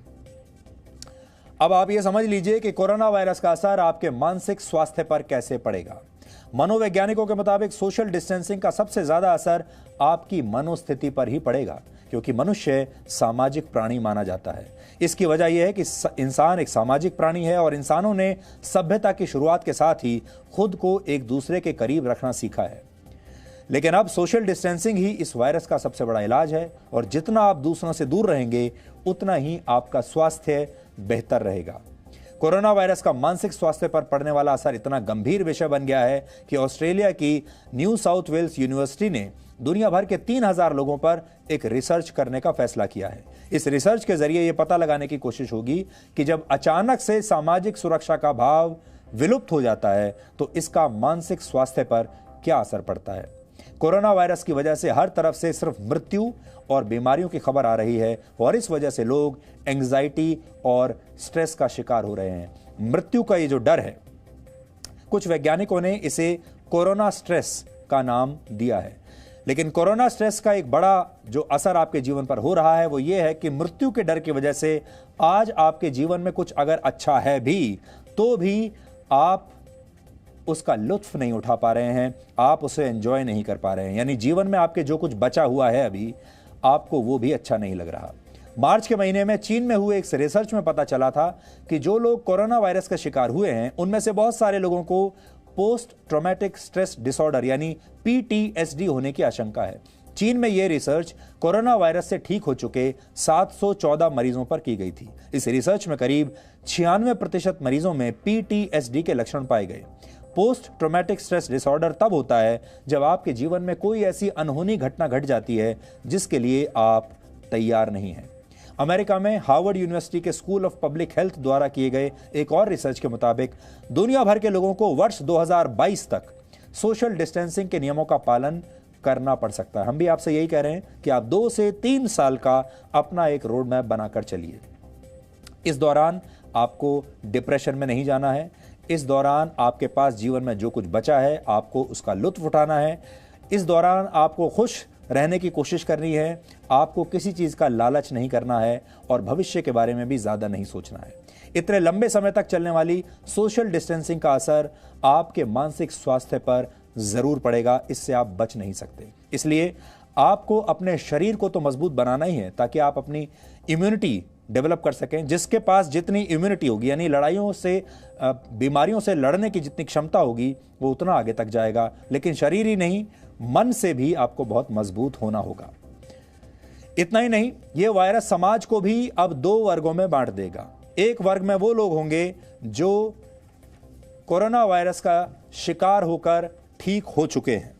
अब आप ये समझ लीजिए कि कोरोना वायरस का असर आपके मानसिक स्वास्थ्य पर कैसे पड़ेगा। मनोवैज्ञानिकों के मुताबिक सोशल डिस्टेंसिंग का सबसे ज्यादा असर आपकी मनोस्थिति पर ही पड़ेगा, क्योंकि मनुष्य सामाजिक प्राणी माना जाता है। इसकी वजह यह है कि इंसान एक सामाजिक प्राणी है और इंसानों ने सभ्यता की शुरुआत के साथ ही खुद को एक दूसरे के करीब रखना सीखा है। लेकिन अब सोशल डिस्टेंसिंग ही इस वायरस का सबसे बड़ा इलाज है, और जितना आप दूसरों से दूर रहेंगे उतना ही आपका स्वास्थ्य बेहतर रहेगा। कोरोना वायरस का मानसिक स्वास्थ्य पर पड़ने वाला असर इतना गंभीर विषय बन गया है कि ऑस्ट्रेलिया की न्यू साउथ वेल्स यूनिवर्सिटी ने दुनिया भर के 3000 लोगों पर एक रिसर्च करने का फैसला किया है। इस रिसर्च के जरिए यह पता लगाने की कोशिश होगी कि जब अचानक से सामाजिक सुरक्षा का भाव विलुप्त हो जाता है तो इसका मानसिक स्वास्थ्य पर क्या असर पड़ता है। कोरोना वायरस की वजह से हर तरफ से सिर्फ मृत्यु और बीमारियों की खबर आ रही है, और इस वजह से लोग एंग्जाइटी और स्ट्रेस का शिकार हो रहे हैं। मृत्यु का ये जो डर है, कुछ वैज्ञानिकों ने इसे कोरोना स्ट्रेस का नाम दिया है। लेकिन कोरोना स्ट्रेस का एक बड़ा जो असर आपके जीवन पर हो रहा है वो ये है कि मृत्यु के डर की वजह से आज आपके जीवन में कुछ अगर अच्छा है भी तो भी आप उसका लुत्फ नहीं उठा पा रहे हैं, आप उसे एंजॉय नहीं कर पा रहे हैं। यानी जीवन में आपके जो कुछ बचा हुआ है अभी, आपको वो भी अच्छा नहीं लग रहा। मार्च के महीने में चीन में हुए एक रिसर्च में पता चला था कि जो लोग कोरोना वायरस का शिकार हुए हैं उनमें से बहुत सारे लोगों को पोस्ट ट्रॉमेटिक स्ट्रेस डिसऑर्डर यानी PTSD होने की आशंका है। चीन में यह रिसर्च कोरोना वायरस से ठीक हो चुके 714 मरीजों पर की गई थी। इस रिसर्च में करीब 96% मरीजों में PTSD के लक्षण पाए गए। पोस्ट ट्रॉमेटिक स्ट्रेस डिसऑर्डर तब होता है जब आपके जीवन में कोई ऐसी अनहोनी घटना घट जाती है जिसके लिए आप तैयार नहीं हैं। अमेरिका में हार्वर्ड यूनिवर्सिटी के स्कूल ऑफ पब्लिक हेल्थ द्वारा किए गए एक और रिसर्च के मुताबिक दुनिया भर के लोगों को वर्ष 2022 तक सोशल डिस्टेंसिंग के नियमों का पालन करना पड़ सकता है। हम भी आपसे यही कह रहे हैं कि आप 2 से 3 साल का अपना एक रोड मैप बनाकर चलिए। इस दौरान आपको डिप्रेशन में नहीं जाना है। इस दौरान आपके पास जीवन में जो कुछ बचा है आपको उसका लुत्फ उठाना है। इस दौरान आपको खुश रहने की कोशिश करनी है, आपको किसी चीज़ का लालच नहीं करना है और भविष्य के बारे में भी ज़्यादा नहीं सोचना है। इतने लंबे समय तक चलने वाली सोशल डिस्टेंसिंग का असर आपके मानसिक स्वास्थ्य पर ज़रूर पड़ेगा, इससे आप बच नहीं सकते। इसलिए आपको अपने शरीर को तो मजबूत बनाना ही है ताकि आप अपनी इम्यूनिटी डेवलप कर सकें। जिसके पास जितनी इम्यूनिटी होगी यानी लड़ाइयों से, बीमारियों से लड़ने की जितनी क्षमता होगी वो उतना आगे तक जाएगा। लेकिन शरीर ही नहीं, मन से भी आपको बहुत मजबूत होना होगा। इतना ही नहीं, यह वायरस समाज को भी अब 2 वर्गों में बांट देगा। एक वर्ग में वो लोग होंगे जो कोरोना वायरस का शिकार होकर ठीक हो चुके हैं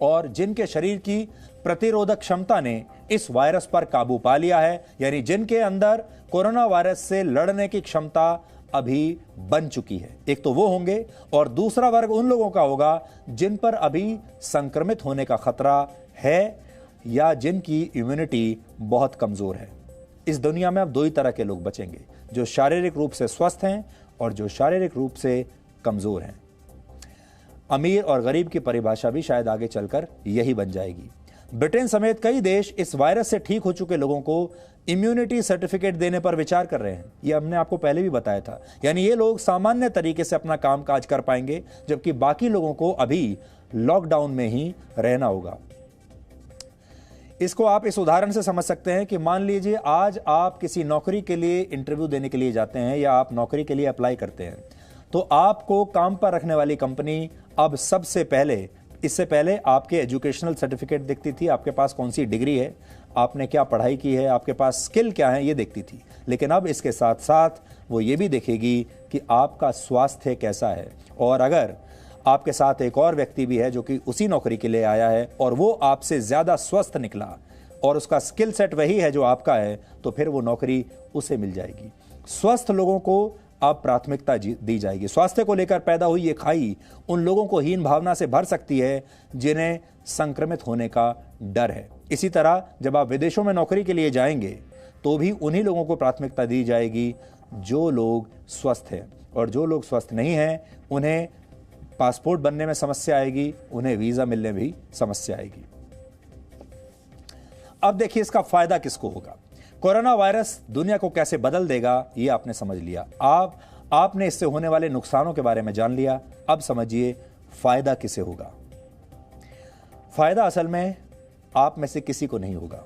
और जिनके शरीर की प्रतिरोधक क्षमता ने इस वायरस पर काबू पा लिया है, यानी जिनके अंदर कोरोना वायरस से लड़ने की क्षमता अभी बन चुकी है। एक तो वो होंगे और दूसरा वर्ग उन लोगों का होगा जिन पर अभी संक्रमित होने का खतरा है या जिनकी इम्यूनिटी बहुत कमजोर है। इस दुनिया में अब 2 ही तरह के लोग बचेंगे, जो शारीरिक रूप से स्वस्थ हैं और जो शारीरिक रूप से कमजोर हैं। अमीर और गरीब की परिभाषा भी शायद आगे चलकर यही बन जाएगी। ब्रिटेन समेत कई देश इस वायरस से ठीक हो चुके लोगों को इम्यूनिटी सर्टिफिकेट देने पर विचार कर रहे हैं। यह हमने आपको पहले भी बताया था। यानी ये लोग सामान्य तरीके से अपना कामकाज कर पाएंगे जबकि बाकी लोगों को अभी लॉकडाउन में ही रहना होगा। इसको आप इस उदाहरण से समझ सकते हैं कि मान लीजिए आज आप किसी नौकरी के लिए इंटरव्यू देने के लिए जाते हैं या आप नौकरी के लिए अप्लाई करते हैं, तो आपको काम पर रखने वाली कंपनी अब सबसे पहले, इससे पहले आपके एजुकेशनल सर्टिफिकेट देखती थी, आपके पास कौन सी डिग्री है, आपने क्या पढ़ाई की है, आपके पास स्किल क्या है, ये देखती थी। लेकिन अब इसके साथ साथ वो ये भी देखेगी कि आपका स्वास्थ्य कैसा है, और अगर आपके साथ एक और व्यक्ति भी है जो कि उसी नौकरी के लिए आया है और वो आपसे ज्यादा स्वस्थ निकला और उसका स्किल सेट वही है जो आपका है, तो फिर वो नौकरी उसे मिल जाएगी। स्वस्थ लोगों को अब प्राथमिकता दी जाएगी। स्वास्थ्य को लेकर पैदा हुई ये खाई उन लोगों को हीन भावना से भर सकती है जिन्हें संक्रमित होने का डर है। इसी तरह जब आप विदेशों में नौकरी के लिए जाएंगे तो भी उन्हीं लोगों को प्राथमिकता दी जाएगी जो लोग स्वस्थ हैं, और जो लोग स्वस्थ नहीं हैं उन्हें पासपोर्ट बनने में समस्या आएगी, उन्हें वीजा मिलने में भी समस्या आएगी। अब देखिए इसका फायदा किसको होगा। कोरोना वायरस दुनिया को कैसे बदल देगा ये आपने समझ लिया। आपने इससे होने वाले नुकसानों के बारे में जान लिया। अब समझिए फायदा किसे होगा। फायदा असल में आप में से किसी को नहीं होगा।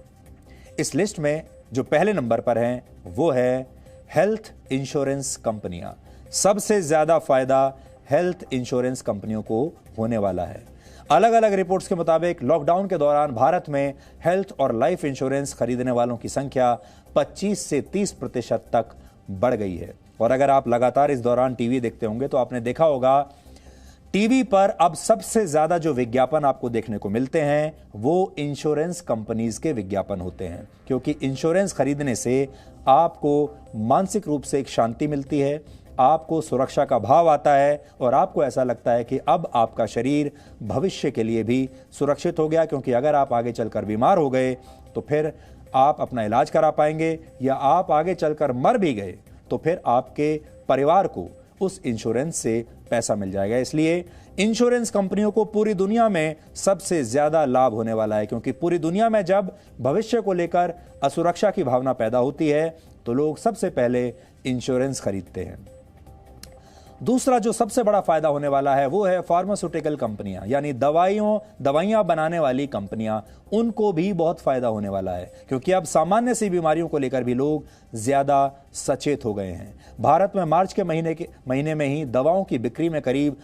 इस लिस्ट में जो पहले नंबर पर हैं वो है हेल्थ इंश्योरेंस कंपनियां। सबसे ज्यादा फायदा हेल्थ इंश्योरेंस कंपनियों को होने वाला है। अलग अलग रिपोर्ट्स के मुताबिक लॉकडाउन के दौरान भारत में हेल्थ और लाइफ इंश्योरेंस खरीदने वालों की संख्या 25 से 30% तक बढ़ गई है। और अगर आप लगातार इस दौरान टीवी देखते होंगे तो आपने देखा होगा टीवी पर अब सबसे ज्यादा जो विज्ञापन आपको देखने को मिलते हैं वो इंश्योरेंस कंपनीज के विज्ञापन होते हैं, क्योंकि इंश्योरेंस खरीदने से आपको मानसिक रूप से एक शांति मिलती है, आपको सुरक्षा का भाव आता है और आपको ऐसा लगता है कि अब आपका शरीर भविष्य के लिए भी सुरक्षित हो गया, क्योंकि अगर आप आगे चलकर बीमार हो गए तो फिर आप अपना इलाज करा पाएंगे, या आप आगे चलकर मर भी गए तो फिर आपके परिवार को उस इंश्योरेंस से पैसा मिल जाएगा। इसलिए इंश्योरेंस कंपनियों को पूरी दुनिया में सबसे ज्यादा लाभ होने वाला है, क्योंकि पूरी दुनिया में जब भविष्य को लेकर असुरक्षा की भावना पैदा होती है तो लोग सबसे पहले इंश्योरेंस खरीदते हैं। दूसरा जो सबसे बड़ा फायदा होने वाला है वो है फार्मास्यूटिकल कंपनियां, यानी दवाइयां बनाने वाली कंपनियां, उनको भी बहुत फायदा होने वाला है, क्योंकि अब सामान्य सी बीमारियों को लेकर भी लोग ज्यादा सचेत हो गए हैं। भारत में मार्च के महीने में ही दवाओं की बिक्री में करीब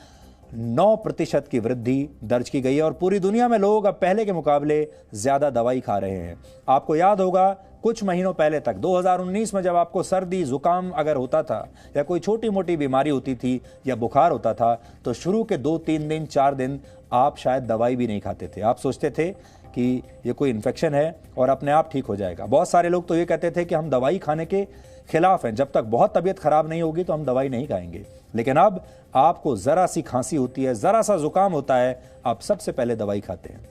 9% की वृद्धि दर्ज की गई है और पूरी दुनिया में लोग अब पहले के मुकाबले ज्यादा दवाई खा रहे हैं। आपको याद होगा कुछ महीनों पहले तक 2019 में जब आपको सर्दी जुकाम अगर होता था या कोई छोटी मोटी बीमारी होती थी या बुखार होता था तो शुरू के 2-3 दिन 4 दिन आप शायद दवाई भी नहीं खाते थे। आप सोचते थे कि ये कोई इन्फेक्शन है और अपने आप ठीक हो जाएगा। बहुत सारे लोग तो ये कहते थे कि हम दवाई खाने के खिलाफ हैं, जब तक बहुत तबीयत खराब नहीं होगी तो हम दवाई नहीं खाएंगे। लेकिन अब आपको जरा सी खांसी होती है, जरा सा जुकाम होता है, आप सबसे पहले दवाई खाते हैं।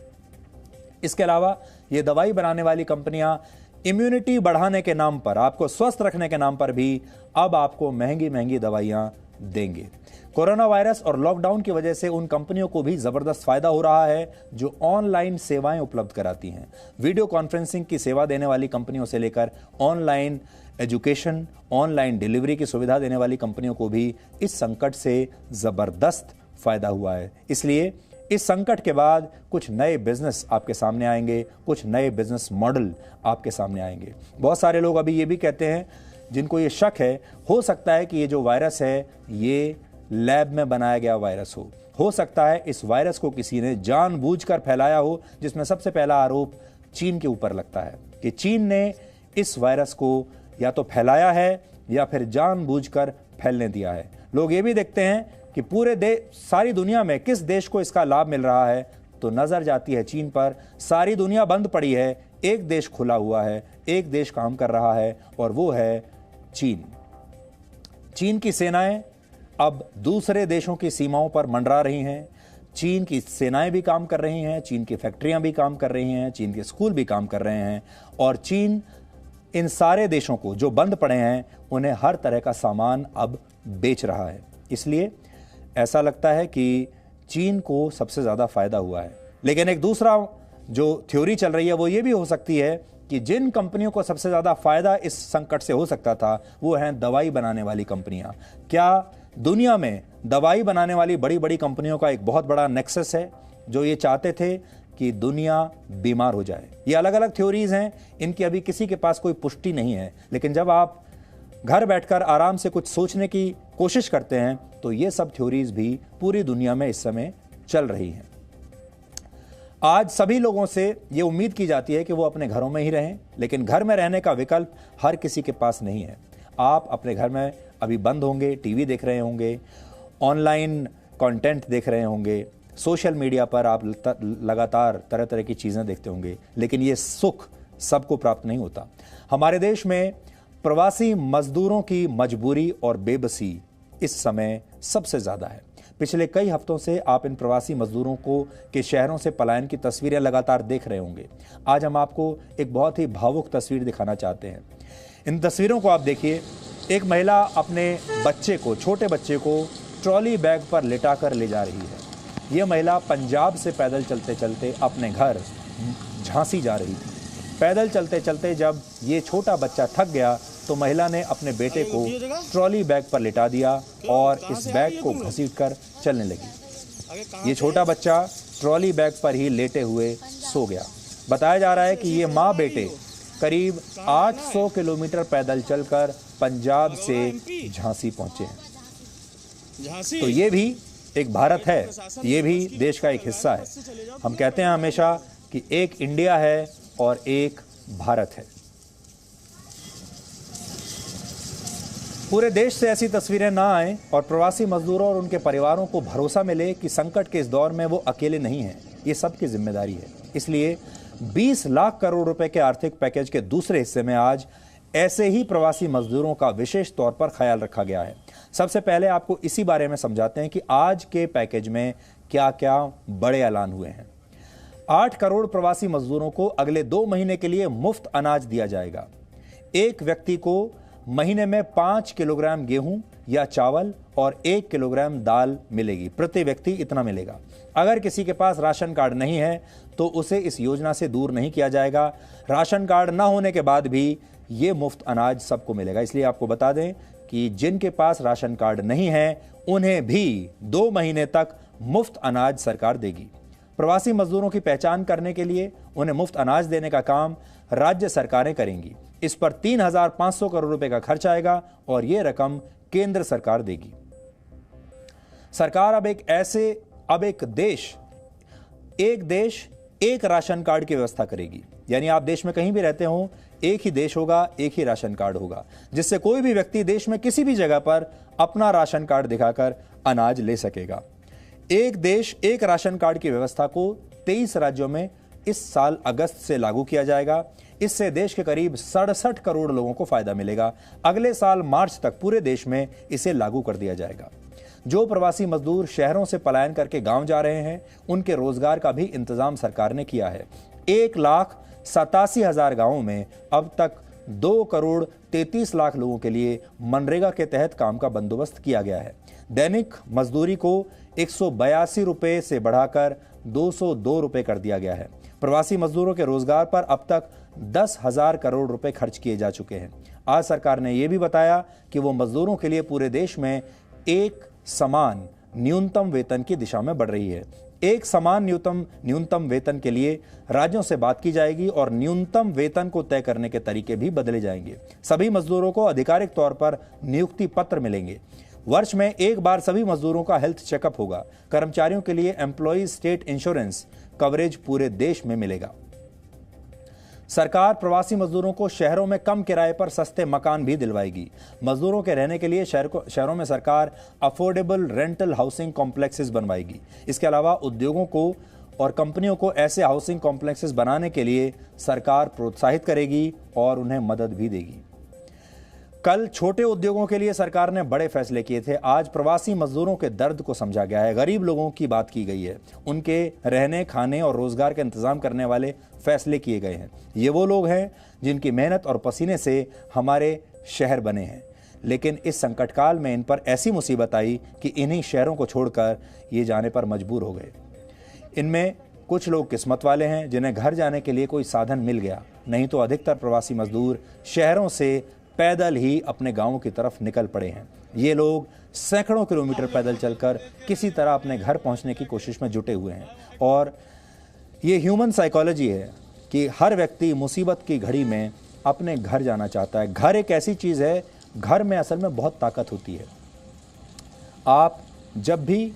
इसके अलावा ये दवाई बनाने वाली कंपनियां इम्यूनिटी बढ़ाने के नाम पर, आपको स्वस्थ रखने के नाम पर भी अब आपको महंगी महंगी दवाइयां देंगे। कोरोना वायरस और लॉकडाउन की वजह से उन कंपनियों को भी जबरदस्त फायदा हो रहा है जो ऑनलाइन सेवाएं उपलब्ध कराती हैं। वीडियो कॉन्फ्रेंसिंग की सेवा देने वाली कंपनियों से लेकर ऑनलाइन एजुकेशन, ऑनलाइन डिलीवरी की सुविधा देने वाली कंपनियों को भी इस संकट से जबरदस्त फायदा हुआ है। इसलिए इस संकट के बाद कुछ नए बिजनेस आपके सामने आएंगे, कुछ नए बिजनेस मॉडल आपके सामने आएंगे। बहुत सारे लोग अभी ये भी कहते हैं, जिनको ये शक है, हो सकता है कि ये जो वायरस है ये लैब में बनाया गया वायरस हो सकता है इस वायरस को किसी ने जानबूझकर फैलाया हो, जिसमें सबसे पहला आरोप चीन के ऊपर लगता है कि चीन ने इस वायरस को या तो फैलाया है या फिर जानबूझकर फैलने दिया है। लोग ये भी देखते हैं कि सारी दुनिया में किस देश को इसका लाभ मिल रहा है, तो नजर जाती है चीन पर। सारी दुनिया बंद पड़ी है, एक देश खुला हुआ है, एक देश काम कर रहा है और वो है चीन। चीन की सेनाएं अब दूसरे देशों की सीमाओं पर मंडरा रही हैं। चीन की सेनाएं भी काम कर रही हैं, चीन की फैक्ट्रियां भी काम कर रही हैं, चीन के स्कूल भी काम कर रहे हैं और चीन इन सारे देशों को जो बंद पड़े हैं उन्हें हर तरह का सामान अब बेच रहा है। इसलिए ऐसा लगता है कि चीन को सबसे ज्यादा फायदा हुआ है। लेकिन एक दूसरा जो थ्योरी चल रही है वो ये भी हो सकती है कि जिन कंपनियों को सबसे ज्यादा फायदा इस संकट से हो सकता था वो हैं दवाई बनाने वाली कंपनियां। क्या दुनिया में दवाई बनाने वाली बड़ी बड़ी कंपनियों का एक बहुत बड़ा नेक्सस है जो ये चाहते थे कि दुनिया बीमार हो जाए? ये अलग अलग थ्योरीज हैं, इनकी अभी किसी के पास कोई पुष्टि नहीं है। लेकिन जब आप घर बैठकर आराम से कुछ सोचने की कोशिश करते हैं तो ये सब थ्योरीज भी पूरी दुनिया में इस समय चल रही हैं। आज सभी लोगों से ये उम्मीद की जाती है कि वो अपने घरों में ही रहें, लेकिन घर में रहने का विकल्प हर किसी के पास नहीं है। आप अपने घर में अभी बंद होंगे, टीवी देख रहे होंगे, ऑनलाइन कंटेंट देख रहे होंगे, सोशल मीडिया पर आप लगातार तरह तरह की चीजें देखते होंगे, लेकिन ये सुख सबको प्राप्त नहीं होता। हमारे देश में प्रवासी मजदूरों की मजबूरी और बेबसी इस समय सबसे ज्यादा है। पिछले कई हफ्तों से आप इन प्रवासी मजदूरों को के शहरों से पलायन की तस्वीरें लगातार देख रहे होंगे। आज हम आपको एक बहुत ही भावुक तस्वीर दिखाना चाहते हैं। इन तस्वीरों को आप देखिए। एक महिला अपने बच्चे को, छोटे बच्चे को ट्रॉली बैग पर लिटाकर ले जा रही है। यह महिला पंजाब से पैदल चलते चलते अपने घर झांसी जा रही थी। पैदल चलते चलते जब ये छोटा बच्चा थक गया तो महिला ने अपने बेटे को ट्रॉली बैग पर लिटा दिया और इस बैग को घसीटकर चलने लगी। ये छोटा बच्चा ट्रॉली बैग पर ही लेटे हुए सो गया। बताया जा रहा है कि ये माँ बेटे करीब 800 किलोमीटर पैदल चलकर पंजाब से झांसी पहुंचे हैं। तो ये भी एक भारत है, ये भी देश का एक हिस्सा है। हम कहते हैं हमेशा कि एक इंडिया है और एक भारत है। पूरे देश से ऐसी तस्वीरें ना आएं और प्रवासी मजदूरों और उनके परिवारों को भरोसा मिले कि संकट के इस दौर में वो अकेले नहीं हैं, ये सबकी जिम्मेदारी है। इसलिए 20 लाख करोड़ रुपए के आर्थिक पैकेज के दूसरे हिस्से में आज ऐसे ही प्रवासी मजदूरों का विशेष तौर पर ख्याल रखा गया है। सबसे पहले आपको इसी बारे में समझाते हैं कि आज के पैकेज में क्या क्या बड़े ऐलान हुए हैं। 8 करोड़ प्रवासी मजदूरों को अगले 2 महीने के लिए मुफ्त अनाज दिया जाएगा। एक व्यक्ति को महीने में 5 किलोग्राम गेहूं या चावल और 1 किलोग्राम दाल मिलेगी। प्रति व्यक्ति इतना मिलेगा। अगर किसी के पास राशन कार्ड नहीं है तो उसे इस योजना से दूर नहीं किया जाएगा। राशन कार्ड न होने के बाद भी ये मुफ्त अनाज सबको मिलेगा। इसलिए आपको बता दें कि जिनके पास राशन कार्ड नहीं है उन्हें भी 2 महीने तक मुफ्त अनाज सरकार देगी। प्रवासी मजदूरों की पहचान करने के लिए उन्हें मुफ्त अनाज देने का काम राज्य सरकारें करेंगी। इस पर 3,500 करोड़ रुपए का खर्च आएगा और यह रकम केंद्र सरकार देगी। सरकार अब एक देश एक राशन कार्ड की व्यवस्था करेगी। यानी आप देश में कहीं भी रहते हो, एक ही देश होगा, एक ही राशन कार्ड होगा, जिससे कोई भी व्यक्ति देश में किसी भी जगह पर अपना राशन कार्ड दिखाकर अनाज ले सकेगा। एक देश एक राशन कार्ड की व्यवस्था को 23 राज्यों में इस साल अगस्त से लागू किया जाएगा। इससे देश के करीब 67 करोड़ लोगों को फायदा मिलेगा। अगले साल मार्च तक पूरे देश में इसे लागू कर दिया जाएगा। जो प्रवासी मजदूर शहरों से पलायन करके गांव जा रहे हैं, उनके रोजगार का भी इंतजाम सरकार ने किया है। 1,87,000 गांवों में अब तक 2,33,00,000 लोगों के लिए मनरेगा के तहत काम का बंदोबस्त किया गया है। दैनिक मजदूरी को 182 रुपए से बढ़ाकर 202 रुपए कर दिया गया है। प्रवासी मजदूरों के रोजगार पर अब तक 10,000 करोड़ रुपए खर्च किए जा चुके हैं। आज सरकार ने यह भी बताया कि वो मजदूरों के लिए पूरे देश में एक समान न्यूनतम वेतन की दिशा में बढ़ रही है। एक समान न्यूनतम वेतन के लिए राज्यों से बात की जाएगी और न्यूनतम वेतन को तय करने के तरीके भी बदले जाएंगे। सभी मजदूरों को आधिकारिक तौर पर नियुक्ति पत्र मिलेंगे। वर्ष में एक बार सभी मजदूरों का हेल्थ चेकअप होगा। कर्मचारियों के लिए एम्प्लॉयज स्टेट इंश्योरेंस कवरेज पूरे देश में मिलेगा। सरकार प्रवासी मजदूरों को शहरों में कम किराए पर सस्ते मकान भी दिलवाएगी। मजदूरों के रहने के लिए शहरों में सरकार अफोर्डेबल रेंटल हाउसिंग कॉम्प्लेक्सेस बनवाएगी। इसके अलावा उद्योगों को और कंपनियों को ऐसे हाउसिंग कॉम्प्लेक्सेस बनाने के लिए सरकार प्रोत्साहित करेगी और उन्हें मदद भी देगी। कल छोटे उद्योगों के लिए सरकार ने बड़े फैसले किए थे। आज प्रवासी मजदूरों के दर्द को समझा गया है। गरीब लोगों की बात की गई है। उनके रहने, खाने और रोजगार का इंतजाम करने वाले फैसले किए गए हैं। ये वो लोग हैं जिनकी मेहनत और पसीने से हमारे शहर बने हैं। लेकिन इस संकट काल में इन पर ऐसी मुसीबत आई कि इन्हीं शहरों को छोड़कर ये जाने पर मजबूर हो गए। इनमें कुछ लोग किस्मत वाले हैं जिन्हें घर जाने के लिए कोई साधन मिल गया, नहीं तो अधिकतर प्रवासी मजदूर शहरों से पैदल ही अपने गांवों की तरफ निकल पड़े हैं। ये लोग सैकड़ों किलोमीटर पैदल चलकर किसी तरह अपने घर पहुंचने की कोशिश में जुटे हुए हैं। और ये ह्यूमन साइकोलॉजी है कि हर व्यक्ति मुसीबत की घड़ी में अपने घर जाना चाहता है। घर एक ऐसी चीज़ है, घर में असल में बहुत ताकत होती है। आप जब भी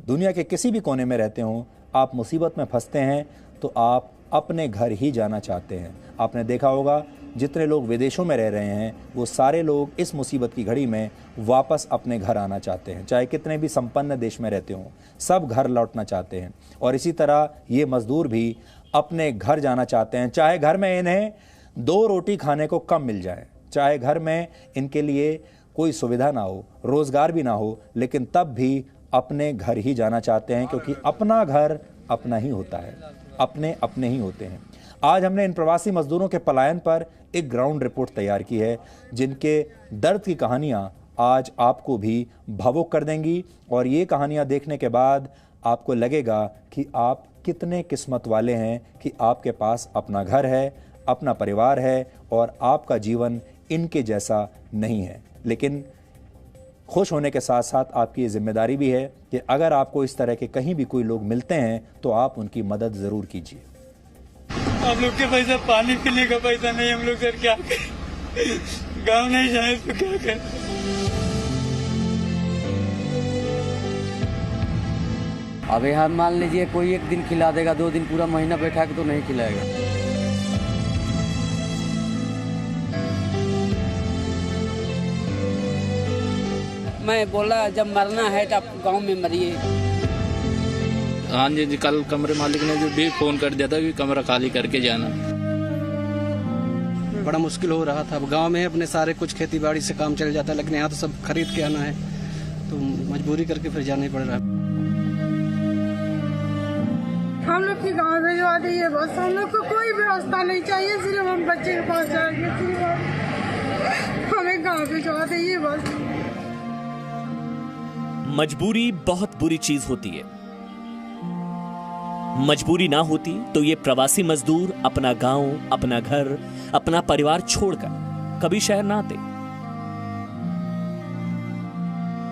दुनिया के किसी भी कोने में रहते हो, आप मुसीबत में फंसते हैं तो आप अपने घर ही जाना चाहते हैं। आपने देखा होगा जितने लोग विदेशों में रह रहे हैं वो सारे लोग इस मुसीबत की घड़ी में वापस अपने घर आना चाहते हैं। चाहे कितने भी संपन्न देश में रहते हों, सब घर लौटना चाहते हैं। और इसी तरह ये मजदूर भी अपने घर जाना चाहते हैं। चाहे घर में इन्हें 2 रोटी खाने को कम मिल जाए, चाहे घर में इनके लिए कोई सुविधा ना हो, रोजगार भी ना हो, लेकिन तब भी अपने घर ही जाना चाहते हैं, क्योंकि अपना घर अपना ही होता है, अपने अपने ही होते हैं। आज हमने इन प्रवासी मजदूरों के पलायन पर एक ग्राउंड रिपोर्ट तैयार की है, जिनके दर्द की कहानियां आज आपको भी भावुक कर देंगी। और ये कहानियां देखने के बाद आपको लगेगा कि आप कितने किस्मत वाले हैं कि आपके पास अपना घर है, अपना परिवार है और आपका जीवन इनके जैसा नहीं है। लेकिन खुश होने के साथ साथ आपकी ये जिम्मेदारी भी है कि अगर आपको इस तरह के कहीं भी कोई लोग मिलते हैं तो आप उनकी मदद जरूर कीजिए। हम लोग के पैसा पानी पीने का पैसा नहीं, हम लोग सर क्या करें? गाँव नहीं जाए तो क्या करें? अब यहाँ मान लीजिए कोई एक दिन खिला देगा, 2 दिन पूरा महीना बैठा के तो नहीं खिलाएगा। मैं बोला जब मरना है तो आप गाँव में मरिए। हाँ जी, कल कमरे मालिक ने जो भी फोन कर दिया था कि कमरा खाली करके जाना। बड़ा मुश्किल हो रहा था। अब गांव में अपने सारे कुछ खेती बाड़ी से काम चल जाता है, लेकिन यहाँ तो सब खरीद के आना है, तो मजबूरी करके फिर जाना ही पड़ रहा है। हम लोग की गाँव भिजवा दीजिए बस, हम लोग को कोई व्यवस्था नहीं चाहिए, सिर्फ हम बच्चे के पास जाएंगे। हमें गाँव भिजवा दीजिए बस। मजबूरी बहुत बुरी चीज होती है। मजबूरी ना होती तो ये प्रवासी मजदूर अपना गांव, अपना घर, अपना परिवार छोड़कर कभी शहर ना आते।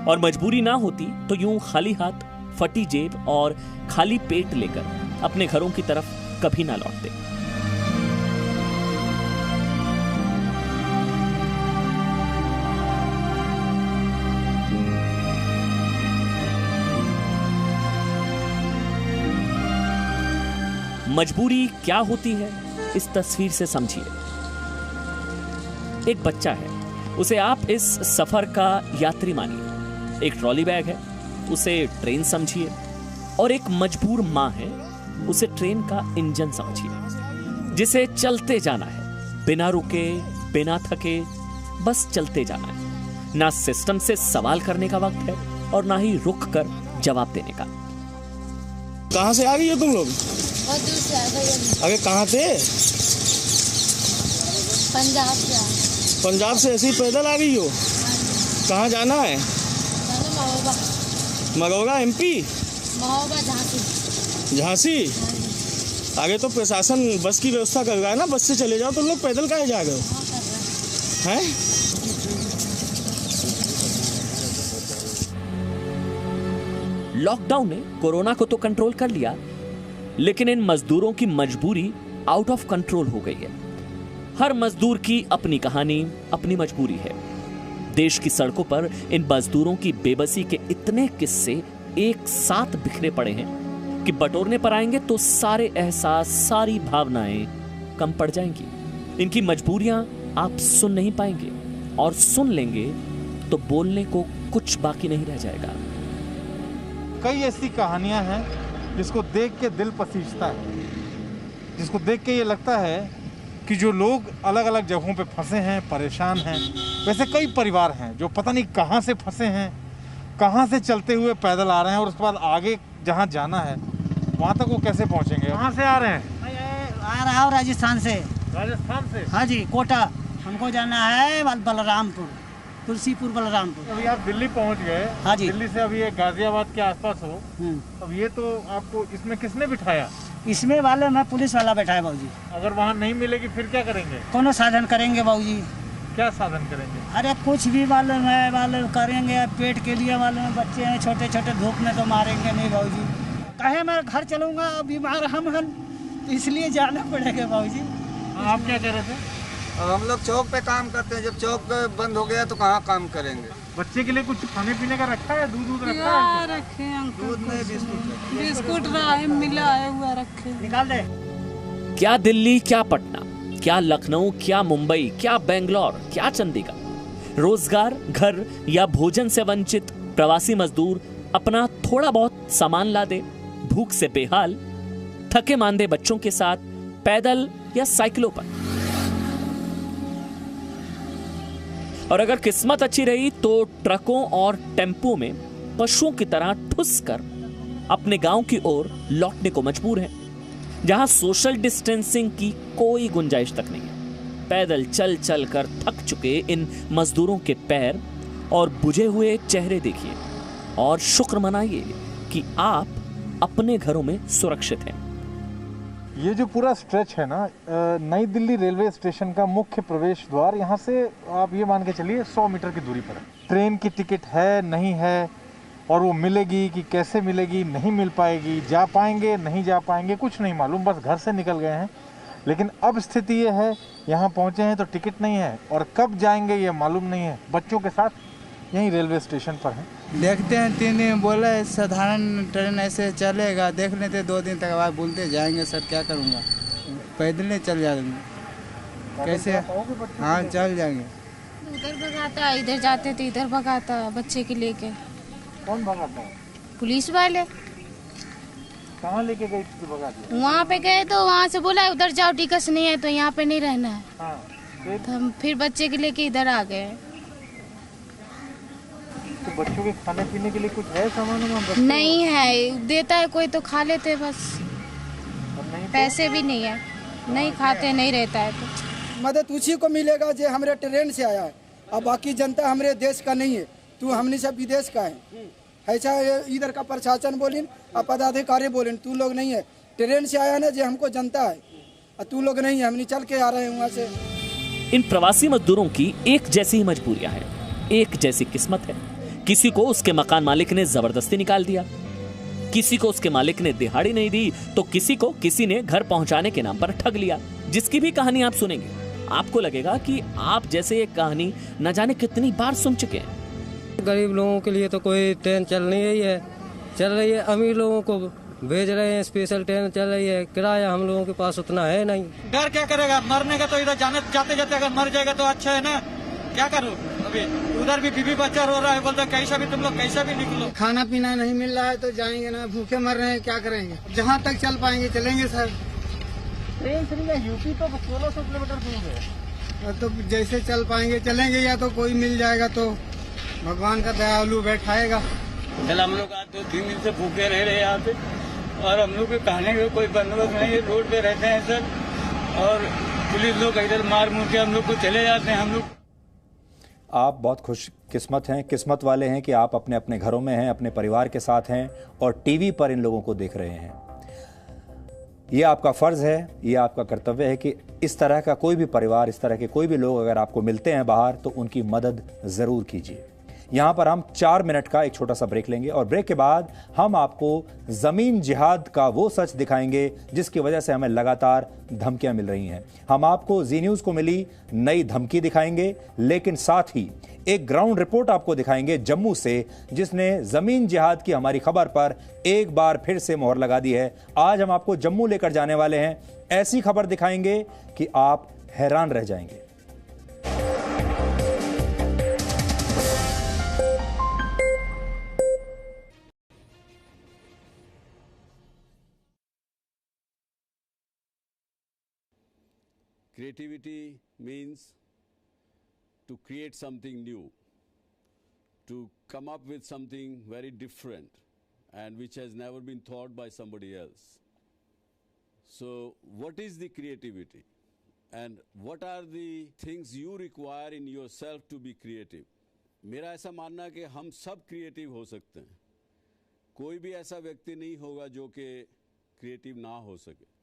और मजबूरी ना होती तो यूं खाली हाथ, फटी जेब और खाली पेट लेकर अपने घरों की तरफ कभी ना लौटते। मजबूरी क्या होती है इस तस्वीर से समझिए। एक बच्चा है, उसे आप इस सफर का यात्री मानिए। एक ट्रॉली बैग है, उसे ट्रेन समझिए। और एक मजबूर मां है, उसे ट्रेन का इंजन समझिए, जिसे चलते जाना है, बिना रुके, बिना थके, बस चलते जाना है। ना सिस्टम से सवाल करने का वक्त है और ना ही रुक कर जवाब देने का। कहां से आ गई हो तुम लोग? बहुत दूर से आ गए। अरे कहाँ थे? पंजाब से। पंजाब से ऐसे ही पैदल आ गई हो? कहाँ जाना है? महोबा। मगोगा MP? महोबा झांसी। झांसी? आगे तो प्रशासन बस की व्यवस्था कर रहा है ना, बस से चले जाओ। तुम लोग पैदल काहे जा रहे हो? हैं? लॉकडाउन ने कोरोना को तो कंट्रोल कर लिया, लेकिन इन मजदूरों की मजबूरी आउट ऑफ कंट्रोल हो गई है। हर मजदूर की अपनी कहानी, अपनी मजबूरी है। देश की सड़कों पर इन मजदूरों की बेबसी के इतने किस्से एक साथ बिखरे पड़े हैं कि बटोरने पर आएंगे तो सारे एहसास, सारी भावनाएं कम पड़ जाएंगी। इनकी मजबूरियां आप सुन नहीं पाएंगे, और सुन लेंगे तो बोलने को कुछ बाकी नहीं रह जाएगा। कई ऐसी कहानियां हैं जिसको देख के दिल पसीजता है, जिसको देख के ये लगता है कि जो लोग अलग अलग जगहों पे फंसे हैं, परेशान हैं, वैसे कई परिवार हैं जो पता नहीं कहाँ से फंसे हैं, कहाँ से चलते हुए पैदल आ रहे हैं, और उसके बाद आगे जहाँ जाना है वहाँ तक वो कैसे पहुँचेंगे। कहाँ से आ रहे हैं? आ रहा हूँ राजस्थान से। राजस्थान से? हाँ जी, कोटा। हमको जाना है बलरामपुर, तुलसीपुर बलरामपुर। अभी आप दिल्ली पहुंच गए। हाँ जी। दिल्ली से अभी ये गाजियाबाद के आसपास हो। अब ये तो आपको इसमें किसने बिठाया? इसमें वाले मैं पुलिस वाला बैठा है बाबूजी। अगर वहाँ नहीं मिलेगी फिर क्या करेंगे? कोनो साधन करेंगे बाबूजी। क्या साधन करेंगे? अरे कुछ भी वाले करेंगे, पेट के लिए वाले में बच्चे हैं छोटे छोटे, धूप में तो मारेंगे नहीं बाबूजी। कहे मैं घर चलूँगा, बीमार हम तो इसलिए जाना पड़ेगा बाबूजी। आप क्या कह रहे थे? हम लोग चौक पे काम करते हैं, जब चौक बंद हो गया तो कहाँ काम करेंगे। बच्चे के लिए कुछ खाने पीने का रखा है? दूध रखा है? रखे हैं, दूध में बिस्कुट मिला है हुआ रखे। निकाल दे। क्या दिल्ली, क्या पटना, क्या लखनऊ, क्या मुंबई, क्या बेंगलोर, क्या चंडीगढ़, रोजगार, घर या भोजन से वंचित प्रवासी मजदूर अपना थोड़ा बहुत सामान ला दे, भूख से बेहाल, थके मांदे बच्चों के साथ पैदल या साइकिलों पर। और अगर किस्मत अच्छी रही तो ट्रकों और टेम्पो में पशुओं की तरह ठुस कर अपने गांव की ओर लौटने को मजबूर हैं, जहां सोशल डिस्टेंसिंग की कोई गुंजाइश तक नहीं है। पैदल चल चल कर थक चुके इन मजदूरों के पैर और बुझे हुए चेहरे देखिए, और शुक्र मनाइए कि आप अपने घरों में सुरक्षित हैं। ये जो पूरा स्ट्रेच है ना, नई दिल्ली रेलवे स्टेशन का मुख्य प्रवेश द्वार, यहाँ से आप ये मान के चलिए 100 मीटर की दूरी पर है। ट्रेन की टिकट है, नहीं है, और वो मिलेगी कि कैसे मिलेगी, नहीं मिल पाएगी, जा पाएंगे, नहीं जा पाएंगे, कुछ नहीं मालूम, बस घर से निकल गए हैं। लेकिन अब स्थिति ये है, यहाँ पहुँचे हैं तो टिकट नहीं है, और कब जाएंगे ये मालूम नहीं है। बच्चों के साथ यहीं रेलवे स्टेशन पर है। देखते हैं, 3 दिन बोला है साधारण ट्रेन ऐसे चलेगा, देख लेते 2 दिन तक बाद बोलते जाएंगे। सर क्या करूँगा, पैदल चल जाएंगे कैसे? हाँ चल जाएंगे। उधर भगाता है, इधर जाते थे इधर भगाता है बच्चे के लेके। कौन भगाता है? पुलिस वाले। कहाँ लेके गए थे भगा दिया? वहाँ पे गए तो वहाँ से बोला उधर जाओ, टिकट नहीं है तो यहाँ पे नहीं रहना है। हाँ, तो हम फिर बच्चे के लेके इधर आ गए। तो बच्चों के खाने पीने के लिए कुछ है सामान? नहीं है, देता है कोई तो खा लेते बस, नहीं पैसे भी नहीं है, नहीं खाते, नहीं रहता है तो। मदद उसी को मिलेगा जो हमारे ट्रेन से आया है। अब बाकी जनता हमारे देश का नहीं है, तू हमने सब विदेश का है। ऐसा इधर का प्रशासन बोलिन और पदाधिकारी बोलिन, तू लोग नहीं है, ट्रेन से आया ना जो हमको जनता है, और तू लोग नहीं है, हम नहीं चल के आ रहे हैं वहाँ से। इन प्रवासी मजदूरों की एक जैसी ही मजबूरियां हैं, एक जैसी किस्मत है। किसी को उसके मकान मालिक ने जबरदस्ती निकाल दिया, किसी को उसके मालिक ने दिहाड़ी नहीं दी, तो किसी को किसी ने घर पहुंचाने के नाम पर ठग लिया। जिसकी भी कहानी आप सुनेंगे आपको लगेगा कि आप जैसे ये कहानी न जाने कितनी बार सुन चुके हैं। गरीब लोगों के लिए तो कोई ट्रेन चल नहीं रही है, चल रही है अमीर लोगों को भेज रहे हैं, स्पेशल ट्रेन चल रही है, किराया हम लोगों के पास उतना है नहीं। डर क्या करेगा, मरने का तो इधर जाते जाते अगर मर जाएगा तो अच्छा है ना, क्या करूँ। अभी उधर भी बीबी बच्चा रो रहा है, बोलते कैसा भी तुम लोग कैसा भी निकलो। खाना पीना नहीं मिल रहा है तो जाएंगे ना, भूखे मर रहे हैं, क्या करेंगे। जहाँ तक चल पाएंगे चलेंगे सर। ट्रेन से यूपी तो 1600 किलोमीटर दूर है, तो जैसे चल पाएंगे चलेंगे, या तो कोई मिल जाएगा तो भगवान का दयालु बैठाएगा। चल हम लोग आज 2-3 दिन से भूखे रह रहे यहाँ पे, और हम लोग के खाने का कोई बंदोबस्त नहीं है, रोड पे रहते हैं सर, और पुलिस लोग इधर मार मुर के हम लोग को चले जाते हैं। हम लोग आप बहुत खुशकिस्मत हैं, किस्मत वाले हैं कि आप अपने अपने घरों में हैं, अपने परिवार के साथ हैं और टीवी पर इन लोगों को देख रहे हैं। ये आपका फर्ज है, ये आपका कर्तव्य है कि इस तरह का कोई भी परिवार, इस तरह के कोई भी लोग अगर आपको मिलते हैं बाहर तो उनकी मदद जरूर कीजिए। यहां पर हम 4 मिनट का एक छोटा सा ब्रेक लेंगे और ब्रेक के बाद हम आपको जमीन जिहाद का वो सच दिखाएंगे जिसकी वजह से हमें लगातार धमकियां मिल रही हैं। हम आपको जी न्यूज को मिली नई धमकी दिखाएंगे, लेकिन साथ ही एक ग्राउंड रिपोर्ट आपको दिखाएंगे जम्मू से, जिसने जमीन जिहाद की हमारी खबर पर एक बार फिर से मोहर लगा दी है। आज हम आपको जम्मू लेकर जाने वाले हैं, ऐसी खबर दिखाएंगे कि आप हैरान रह जाएंगे। Creativity means to create something new, to come up with something very different and which has never been thought by somebody else. So what is the creativity and what are the things you require in yourself to be creative? मेरा ऐसा मानना है कि हम सब creative हो सकते हैं, कोई भी ऐसा व्यक्ति नहीं होगा जो कि क्रिएटिव ना हो सके,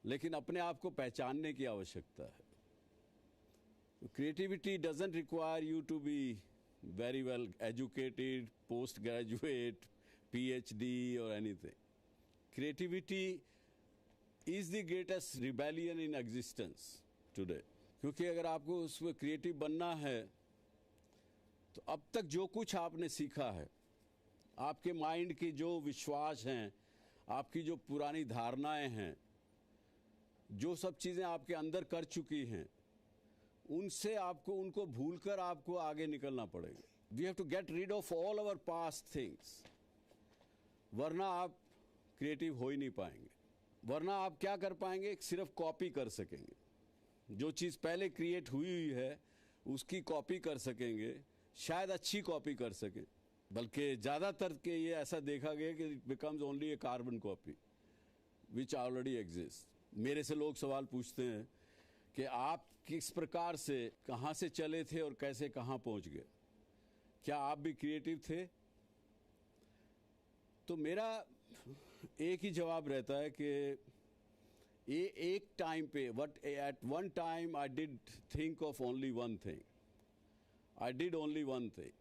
लेकिन अपने आप को पहचानने की आवश्यकता है। Creativity doesn't require you to be वेरी वेल एजुकेटेड, पोस्ट ग्रेजुएट, PhD और anything. Creativity is the greatest rebellion in existence today, क्योंकि अगर आपको उसमें क्रिएटिव बनना है तो अब तक जो कुछ आपने सीखा है, आपके माइंड के जो विश्वास हैं, आपकी जो पुरानी धारणाएं हैं, जो सब चीज़ें आपके अंदर कर चुकी हैं, उनसे आपको उनको भूलकर आपको आगे निकलना पड़ेगा। We have to get rid of all our past things, वरना आप क्रिएटिव हो ही नहीं पाएंगे। वरना आप क्या कर पाएंगे, सिर्फ कॉपी कर सकेंगे। जो चीज़ पहले क्रिएट हुई है उसकी कॉपी कर सकेंगे, शायद अच्छी कॉपी कर सकें, बल्कि ज़्यादातर के ये ऐसा देखा गया कि it becomes only A carbon copy which already exist. मेरे से लोग सवाल पूछते हैं कि आप किस प्रकार से, कहाँ से चले थे और कैसे कहाँ पहुँच गए, क्या आप भी क्रिएटिव थे? तो मेरा एक ही जवाब रहता है कि ये एक टाइम पे, at one time I did think of only one thing, I did only one thing.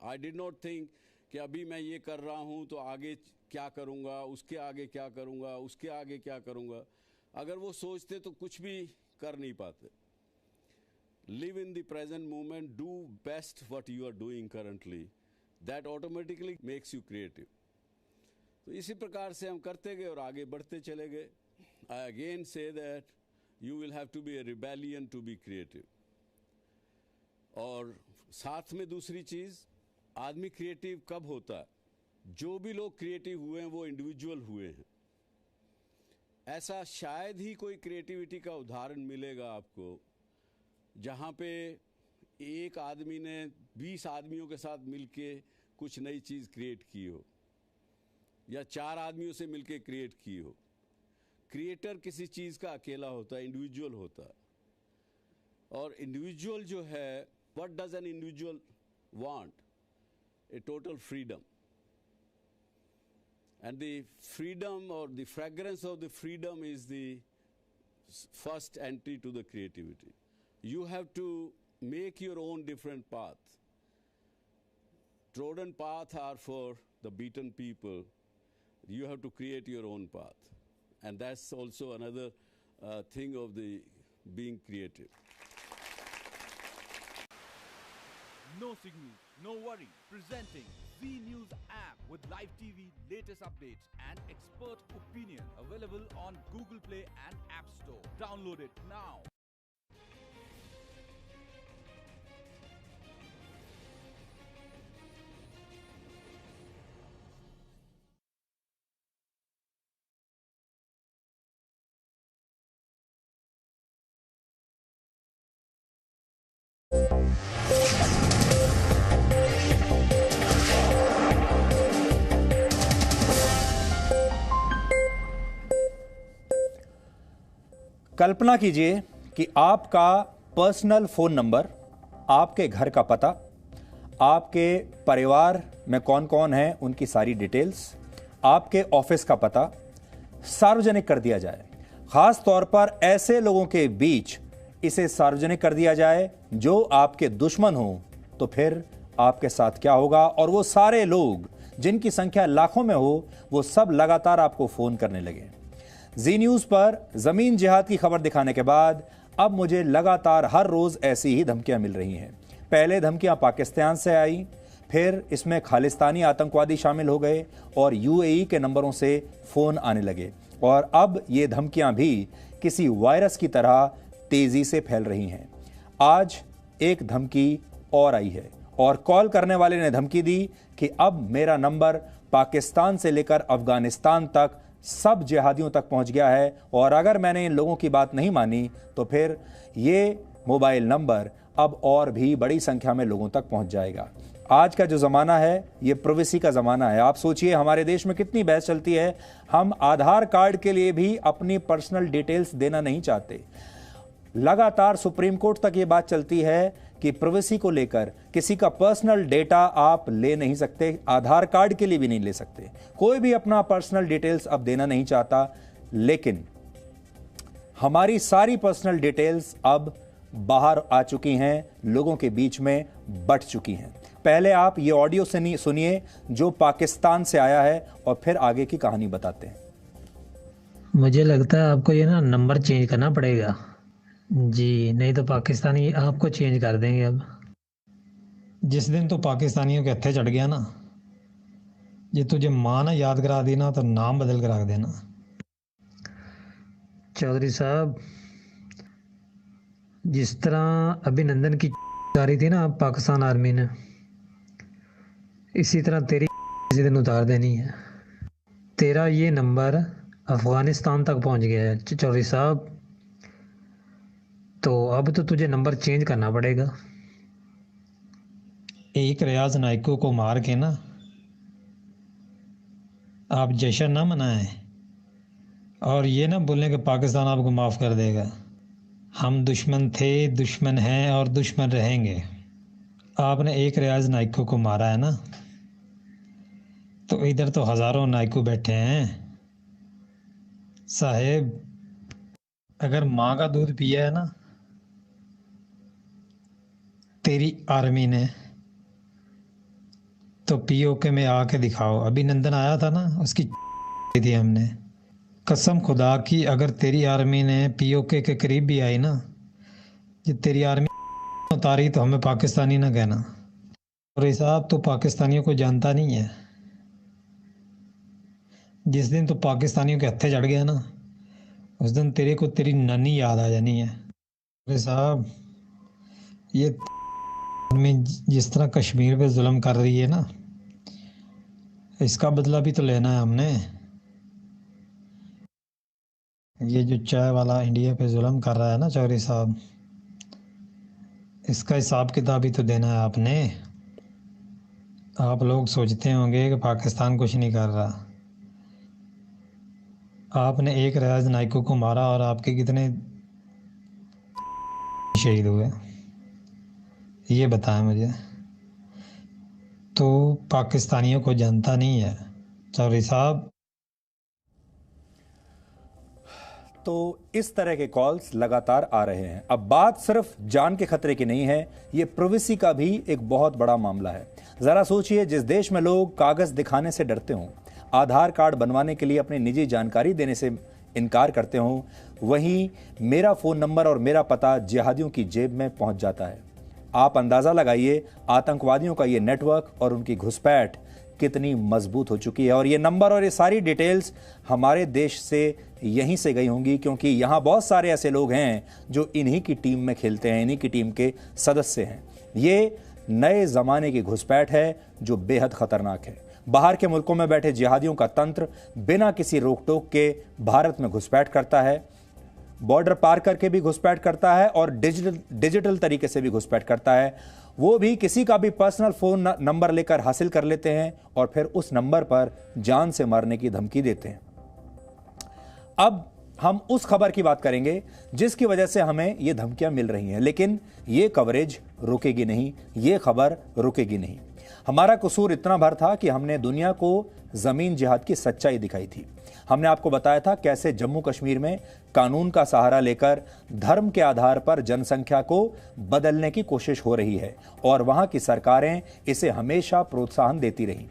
I did not think कि अभी मैं ये कर रहा हूँ तो आगे क्या करूँगा, उसके आगे क्या करूँगा, उसके आगे क्या करूँगा। अगर वो सोचते तो कुछ भी कर नहीं पाते। Live in the present moment, do best what you are doing currently, that automatically makes you creative. तो इसी प्रकार से हम करते गए और आगे बढ़ते चले गए। I again say that you will have to be a rebellion to be creative. और साथ में दूसरी चीज़, आदमी क्रिएटिव कब होता है? जो भी लोग क्रिएटिव हुए हैं वो इंडिविजुअल हुए हैं। ऐसा शायद ही कोई क्रिएटिविटी का उदाहरण मिलेगा आपको जहाँ पे एक आदमी ने 20 आदमियों के साथ मिलके कुछ नई चीज़ क्रिएट की हो, या 4 आदमियों से मिलके क्रिएट की हो। क्रिएटर किसी चीज़ का अकेला होता है, इंडिविजुअल होता है। और इंडिविजुअल जो है, what does an individual want? A total freedom. And the freedom or the fragrance of the freedom is the first entry to the creativity. You have to make your own different path. Trodden paths are for the beaten people. You have to create your own path. And that's also another thing of the being creative. No signal, no worry. Presenting Z News app with live TV, latest updates and expert opinion. Available on Google Play and App Store. Download it now. कल्पना कीजिए कि आपका personal phone number, आपके घर का पता, आपके परिवार में कौन कौन है उनकी सारी डिटेल्स, आपके ऑफिस का पता सार्वजनिक कर दिया जाए। खास तौर पर ऐसे लोगों के बीच इसे सार्वजनिक कर दिया जाए जो आपके दुश्मन हो, तो फिर आपके साथ क्या होगा? और वो सारे लोग जिनकी संख्या लाखों में हो, वो सब लगातार आपको फोन करने लगे। जी न्यूज पर जमीन जिहाद की खबर दिखाने के बाद अब मुझे लगातार हर रोज ऐसी ही धमकियां मिल रही हैं। पहले धमकियां पाकिस्तान से आई, फिर इसमें खालिस्तानी आतंकवादी शामिल हो गए और यूएई के नंबरों से फोन आने लगे, और अब ये धमकियां भी किसी वायरस की तरह तेजी से फैल रही हैं। आज एक धमकी और आई है और कॉल करने वाले ने धमकी दी कि अब मेरा नंबर पाकिस्तान से लेकर अफगानिस्तान तक सब जिहादियों तक पहुंच गया है, और अगर मैंने इन लोगों की बात नहीं मानी तो फिर ये मोबाइल नंबर अब और भी बड़ी संख्या में लोगों तक पहुंच जाएगा। आज का जो ज़माना है ये प्राइवेसी का ज़माना है। आप सोचिए हमारे देश में कितनी बहस चलती है। हम आधार कार्ड के लिए भी अपनी पर्सनल डिटेल्स देना नहीं चाहते। लगातार सुप्रीम कोर्ट तक ये बात चलती है कि प्राइवेसी को लेकर किसी का पर्सनल डेटा आप ले नहीं सकते, आधार कार्ड के लिए भी नहीं ले सकते। कोई भी अपना पर्सनल डिटेल्स अब देना नहीं चाहता, लेकिन हमारी सारी पर्सनल डिटेल्स अब बाहर आ चुकी हैं, लोगों के बीच में बंट चुकी हैं। पहले आप ये ऑडियो सुनिए जो पाकिस्तान से आया है और फिर आगे की कहानी बताते हैं। मुझे लगता है आपको ये ना नंबर चेंज करना पड़ेगा जी, नहीं तो पाकिस्तानी आपको चेंज कर देंगे। अब जिस दिन तो पाकिस्तानियों के हत्थे चढ़ गया ना, ये तुझे माँ ना याद करा दी ना तो नाम बदल कर रख देना। चौधरी साहब, जिस तरह अभिनंदन की आ रही थी ना पाकिस्तान आर्मी ने, इसी तरह तेरी किसी दिन उतार देनी है। तेरा ये नंबर अफगानिस्तान तक पहुंच गया है चौधरी साहब, तो अब तो तुझे नंबर चेंज करना पड़ेगा। एक रियाज नाइको को मार के ना आप जश्न ना मनाएं और ये ना बोलें कि पाकिस्तान आपको माफ़ कर देगा। हम दुश्मन थे, दुश्मन हैं और दुश्मन रहेंगे। आपने एक रियाज नाइको को मारा है ना, तो इधर तो हज़ारों नाइको बैठे हैं साहेब। अगर माँ का दूध पिया है ना तेरी आर्मी ने, तो पीओके में आके दिखाओ। अभिनंदन आया था ना, उसकी थी हमने। कसम खुदा की अगर तेरी आर्मी ने पीओके के करीब भी आई ना, ये तेरी आर्मी उतारी तो हमें पाकिस्तानी ना कहना। और साहब तो पाकिस्तानियों को जानता नहीं है। जिस दिन तो पाकिस्तानियों के हत्थे चढ़ गया ना, उस दिन तेरे को तेरी नानी याद आ जानी है। अरे साहब, ये में जिस तरह कश्मीर पे जुल्म कर रही है ना, इसका बदला भी तो लेना है हमने। ये जो चाय वाला इंडिया पे जुल्म कर रहा है ना चौधरी साहब, इसका हिसाब किताब भी तो देना है आपने। आप लोग सोचते होंगे कि पाकिस्तान कुछ नहीं कर रहा, आपने एक रियाज नाइको को मारा और आपके कितने शहीद हुए ये बताएं मुझे। तो पाकिस्तानियों को जानता नहीं है चौधरी साहब। तो इस तरह के कॉल्स लगातार आ रहे हैं। अब बात सिर्फ जान के खतरे की नहीं है, ये प्राइवेसी का भी एक बहुत बड़ा मामला है। जरा सोचिए, जिस देश में लोग कागज दिखाने से डरते हों, आधार कार्ड बनवाने के लिए अपनी निजी जानकारी देने से इनकार करते हों, वहीं मेरा फ़ोन नंबर और मेरा पता जिहादियों की जेब में पहुंच जाता है। आप अंदाज़ा लगाइए आतंकवादियों का ये नेटवर्क और उनकी घुसपैठ कितनी मजबूत हो चुकी है। और ये नंबर और ये सारी डिटेल्स हमारे देश से यहीं से गई होंगी, क्योंकि यहाँ बहुत सारे ऐसे लोग हैं जो इन्हीं की टीम में खेलते हैं, इन्हीं की टीम के सदस्य हैं। ये नए ज़माने की घुसपैठ है जो बेहद ख़तरनाक है। बाहर के मुल्कों में बैठे जिहादियों का तंत्र बिना किसी रोक टोक के भारत में घुसपैठ करता है, बॉर्डर पार करके भी घुसपैठ करता है और डिजिटल तरीके से भी घुसपैठ करता है। वो भी किसी का भी पर्सनल फ़ोन नंबर लेकर हासिल कर लेते हैं और फिर उस नंबर पर जान से मारने की धमकी देते हैं। अब हम उस खबर की बात करेंगे जिसकी वजह से हमें ये धमकियां मिल रही हैं, लेकिन ये कवरेज रुकेगी नहीं, ये खबर रुकेगी नहीं। हमारा कसूर इतना भर था कि हमने दुनिया को जमीन जिहाद की सच्चाई दिखाई थी। हमने आपको बताया था कैसे जम्मू कश्मीर में कानून का सहारा लेकर धर्म के आधार पर जनसंख्या को बदलने की कोशिश हो रही है और वहां की सरकारें इसे हमेशा प्रोत्साहन देती रहीं।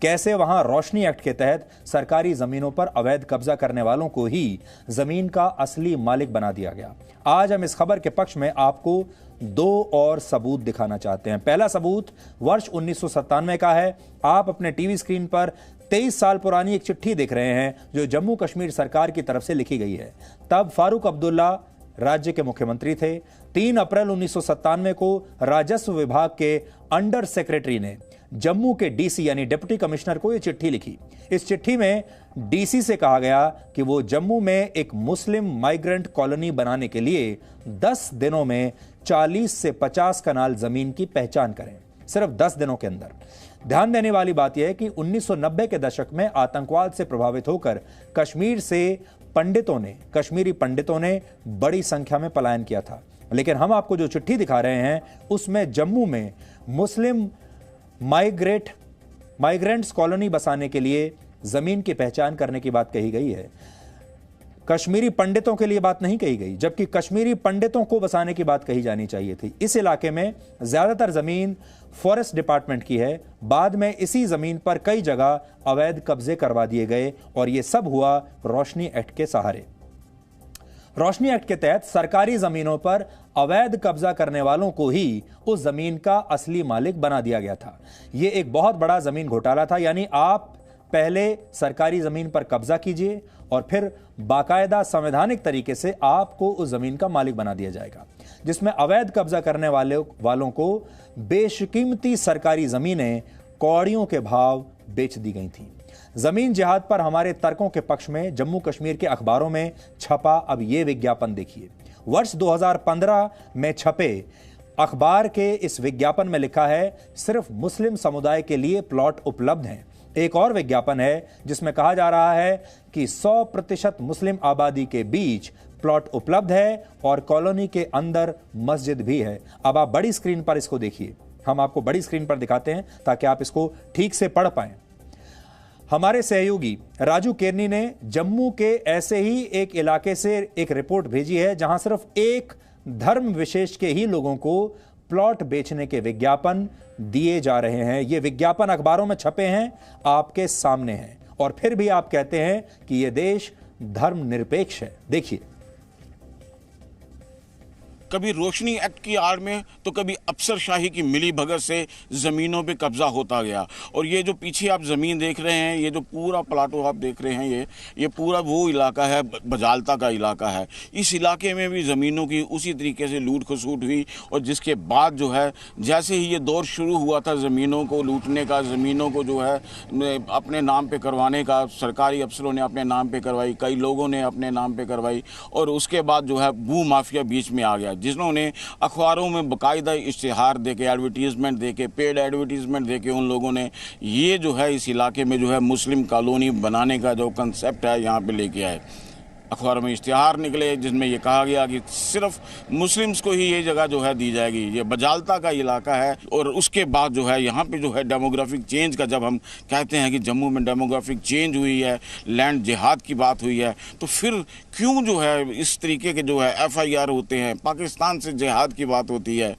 कैसे वहां रोशनी एक्ट के तहत सरकारी जमीनों पर अवैध कब्जा करने वालों को ही जमीन का असली मालिक बना दिया गया। आज हम इस खबर के पक्ष में आपको दो और सबूत दिखाना चाहते हैं। पहला सबूत वर्ष 1997 का है। आप अपने टीवी स्क्रीन पर 23 साल पुरानी एक चिट्ठी देख रहे हैं जो जम्मू कश्मीर सरकार की तरफ से लिखी गई है। तब फारूक अब्दुल्ला राज्य के मुख्यमंत्री थे। 3 अप्रैल 1997 को राजस्व विभाग के अंडर सेक्रेटरी ने जम्मू के डीसी यानी डिप्टी कमिश्नर को यह चिट्ठी लिखी। इस चिट्ठी में डीसी से कहा गया कि वो जम्मू में एक मुस्लिम माइग्रेंट कॉलोनी बनाने के लिए 10 दिनों में 40 से 50 कनाल जमीन की पहचान करें, सिर्फ 10 दिनों के अंदर। ध्यान देने वाली बात यह है कि 1990 के दशक में आतंकवाद से प्रभावित होकर कश्मीर से कश्मीरी पंडितों ने बड़ी संख्या में पलायन किया था, लेकिन हम आपको जो चिट्ठी दिखा रहे हैं उसमें जम्मू में मुस्लिम माइग्रेंट्स कॉलोनी बसाने के लिए जमीन की पहचान करने की बात कही गई है। कश्मीरी पंडितों के लिए बात नहीं कही गई, जबकि कश्मीरी पंडितों को बसाने की बात कही जानी चाहिए थी। इस इलाके में ज्यादातर जमीन फॉरेस्ट डिपार्टमेंट की है। बाद में इसी जमीन पर कई जगह अवैध कब्जे करवा दिए गए और यह सब हुआ रोशनी एक्ट के सहारे। रोशनी एक्ट के तहत सरकारी जमीनों पर अवैध कब्जा करने वालों को ही उस जमीन का असली मालिक बना दिया गया था। यह एक बहुत बड़ा जमीन घोटाला था, यानी आप पहले सरकारी जमीन पर कब्जा कीजिए और फिर बाकायदा संवैधानिक तरीके से आपको उस जमीन का मालिक बना दिया जाएगा, जिसमें अवैध कब्जा करने वालों को बेशकीमती सरकारी जमीनें कौड़ियों के भाव बेच दी गई थी। जमीन जिहाद पर हमारे तर्कों के पक्ष में जम्मू कश्मीर के अखबारों में छपा अब यह विज्ञापन देखिए। वर्ष 2015 में छपे अखबार के इस विज्ञापन में लिखा है, सिर्फ मुस्लिम समुदाय के लिए प्लॉट उपलब्ध हैं। एक और विज्ञापन है जिसमें कहा जा रहा है कि 100% मुस्लिम आबादी के बीच प्लॉट उपलब्ध है और कॉलोनी के अंदर मस्जिद भी है। अब आप बड़ी स्क्रीन पर इसको देखिए, हम आपको बड़ी स्क्रीन पर दिखाते हैं ताकि आप इसको ठीक से पढ़ पाएं। हमारे सहयोगी राजू केरनी ने जम्मू के ऐसे ही एक इलाके से एक रिपोर्ट भेजी है जहां सिर्फ एक धर्म विशेष के ही लोगों को प्लॉट बेचने के विज्ञापन दिए जा रहे हैं। ये विज्ञापन अखबारों में छपे हैं, आपके सामने हैं, और फिर भी आप कहते हैं कि यह देश धर्मनिरपेक्ष है। देखिए, कभी रोशनी एक्ट की आड़ में तो कभी अफसरशाही की मिली भगत से ज़मीनों पे कब्जा होता गया। और ये जो पीछे आप ज़मीन देख रहे हैं, ये जो पूरा प्लाटो आप देख रहे हैं, ये पूरा वो इलाका है, बजालता का इलाका है। इस इलाके में भी ज़मीनों की उसी तरीके से लूट खसूट हुई और जिसके बाद जो है जैसे ही ये दौर शुरू हुआ था ज़मीनों को लूटने का, ज़मीनों को जो है अपने नाम पे करवाने का, सरकारी अफसरों ने अपने नाम पे करवाई, कई लोगों ने अपने नाम पे करवाई और उसके बाद जो है भू माफिया बीच में आ गया। जिन्होंने अखबारों में बाकायदा इश्तिहार दे के, एडवर्टीज़मेंट दे के, पेड एडवर्टीज़मेंट दे के उन लोगों ने ये जो है इस इलाके में जो है मुस्लिम कॉलोनी बनाने का जो कंसेप्ट है यहाँ पे लेके आए। अखबार में इश्तिहार निकले जिसमें ये कहा गया कि सिर्फ मुस्लिम्स को ही ये जगह जो है दी जाएगी, ये बजालता का इलाका है। और उसके बाद जो है यहाँ पे जो है डेमोग्राफिक चेंज का, जब हम कहते हैं कि जम्मू में डेमोग्राफिक चेंज हुई है, लैंड जिहाद की बात हुई है, तो फिर क्यों जो है इस तरीके के जो है FIR होते हैं, पाकिस्तान से जिहाद की बात होती है।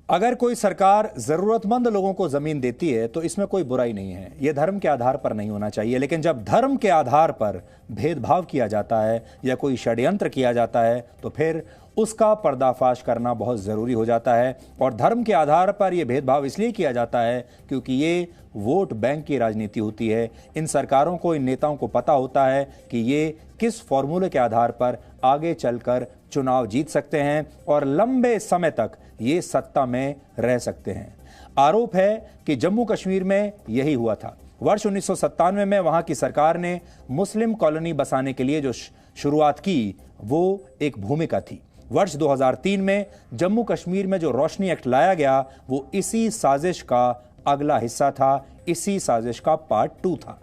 अगर कोई सरकार जरूरतमंद लोगों को जमीन देती है तो इसमें कोई बुराई नहीं है, यह धर्म के आधार पर नहीं होना चाहिए। लेकिन जब धर्म के आधार पर भेदभाव किया जाता है या कोई षड्यंत्र किया जाता है तो फिर उसका पर्दाफाश करना बहुत ज़रूरी हो जाता है। और धर्म के आधार पर यह भेदभाव इसलिए किया जाता है क्योंकि ये वोट बैंक की राजनीति होती है। इन सरकारों को, इन नेताओं को पता होता है कि ये किस फॉर्मूले के आधार पर आगे चलकर चुनाव जीत सकते हैं और लंबे समय तक ये सत्ता में रह सकते हैं। आरोप है कि जम्मू कश्मीर में यही हुआ था। वर्ष 1997 में वहां की सरकार ने मुस्लिम कॉलोनी बसाने के लिए जो शुरुआत की वो एक भूमिका थी। वर्ष 2003 में जम्मू कश्मीर में जो रोशनी एक्ट लाया गया वो इसी साजिश का अगला हिस्सा था, इसी साजिश का पार्ट 2 था।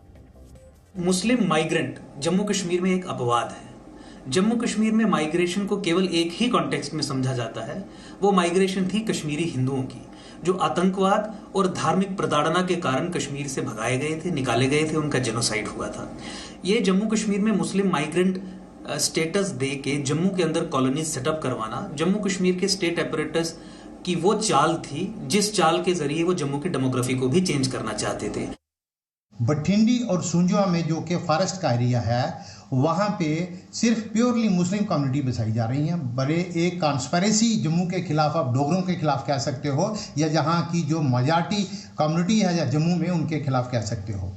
मुस्लिम माइग्रेंट जम्मू कश्मीर में एक अपवाद है। जम्मू कश्मीर में माइग्रेशन को केवल एक ही कॉन्टेक्स्ट में समझा जाता है, वो माइग्रेशन थी कश्मीरी हिंदुओं की, जो आतंकवाद और धार्मिक प्रताड़ना के कारण कश्मीर से भगाए गए थे, निकाले गए थे, उनका जेनोसाइड हुआ था। ये जम्मू कश्मीर में मुस्लिम माइग्रेंट स्टेटस दे के जम्मू के अंदर कॉलोनीज सेटअप करवाना जम्मू कश्मीर के स्टेट अपरेटस की वो चाल थी जिस चाल के जरिए वो जम्मू की डेमोग्राफी को भी चेंज करना चाहते थे। बठिंडी और सुंजवा में जो कि फॉरेस्ट का एरिया है, वहाँ पे सिर्फ प्योरली मुस्लिम कम्युनिटी बसाई जा रही है। बड़े एक कॉन्स्पिरेसी जम्मू के खिलाफ, आप डोगरों के खिलाफ कह सकते हो, या जहाँ की जो मेजॉरिटी कम्युनिटी है या जम्मू में उनके खिलाफ कह सकते हो।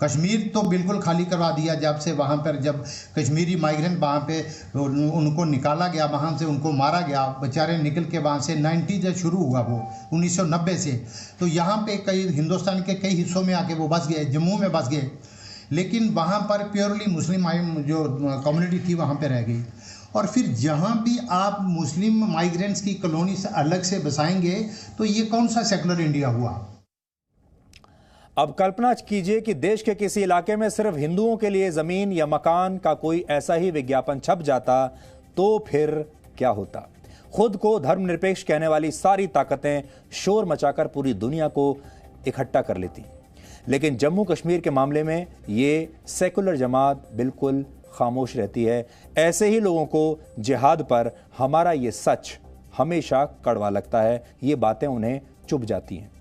कश्मीर तो बिल्कुल खाली करवा दिया जब से वहाँ पर जब कश्मीरी माइग्रेंट वहाँ पे उनको निकाला गया, वहाँ से उनको मारा गया, बेचारे निकल के वहाँ से 90 से शुरू हुआ वो 1990 से, तो यहाँ पे कई हिंदुस्तान के कई हिस्सों में आके वो बस गए, जम्मू में बस गए, लेकिन वहाँ पर प्योरली मुस्लिम जो कम्युनिटी थी वहाँ पे रह गई। और फिर जहाँ भी आप मुस्लिम माइग्रेंट्स की कॉलोनी से अलग से बसाएंगे तो ये कौन सा सेकुलर इंडिया हुआ। अब कल्पना कीजिए कि देश के किसी इलाके में सिर्फ हिंदुओं के लिए जमीन या मकान का कोई ऐसा ही विज्ञापन छप जाता तो फिर क्या होता। खुद को धर्मनिरपेक्ष कहने वाली सारी ताकतें शोर मचाकर पूरी दुनिया को इकट्ठा कर लेती। लेकिन जम्मू कश्मीर के मामले में ये सेकुलर जमात बिल्कुल खामोश रहती है। ऐसे ही लोगों को जिहाद पर हमारा ये सच हमेशा कड़वा लगता है, ये बातें उन्हें चुभ जाती हैं।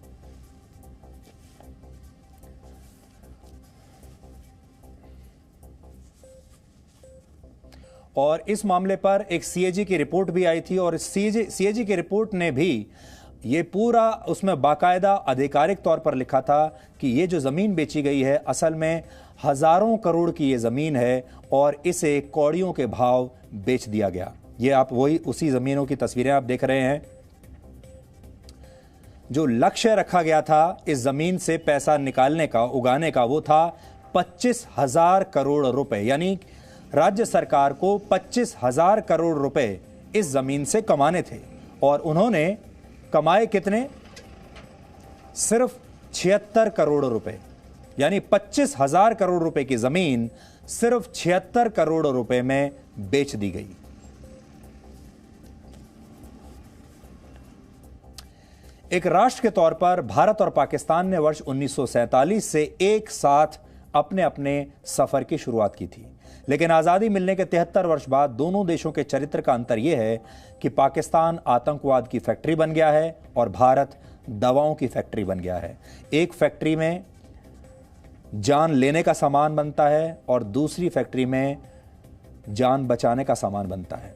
और इस मामले पर एक CAG की रिपोर्ट भी आई थी और इस CAG की रिपोर्ट ने भी ये पूरा उसमें बाकायदा आधिकारिक तौर पर लिखा था कि ये जो ज़मीन बेची गई है असल में हज़ारों करोड़ की ये ज़मीन है और इसे कौड़ियों के भाव बेच दिया गया। ये आप वही उसी ज़मीनों की तस्वीरें आप देख रहे हैं। जो लक्ष्य रखा गया था इस ज़मीन से पैसा निकालने का, उगाने का, वो था 25,000 करोड़ रुपए, यानी राज्य सरकार को 25,000 करोड़ रुपए इस जमीन से कमाने थे। और उन्होंने कमाए कितने? सिर्फ 76 करोड़ रुपए, यानी 25,000 करोड़ रुपए की जमीन सिर्फ 76 करोड़ रुपए में बेच दी गई। एक राष्ट्र के तौर पर भारत और पाकिस्तान ने वर्ष 1947 से एक साथ अपने अपने सफर की शुरुआत की थी। लेकिन आज़ादी मिलने के 73 वर्ष बाद दोनों देशों के चरित्र का अंतर यह है कि पाकिस्तान आतंकवाद की फैक्ट्री बन गया है और भारत दवाओं की फैक्ट्री बन गया है। एक फैक्ट्री में जान लेने का सामान बनता है और दूसरी फैक्ट्री में जान बचाने का सामान बनता है।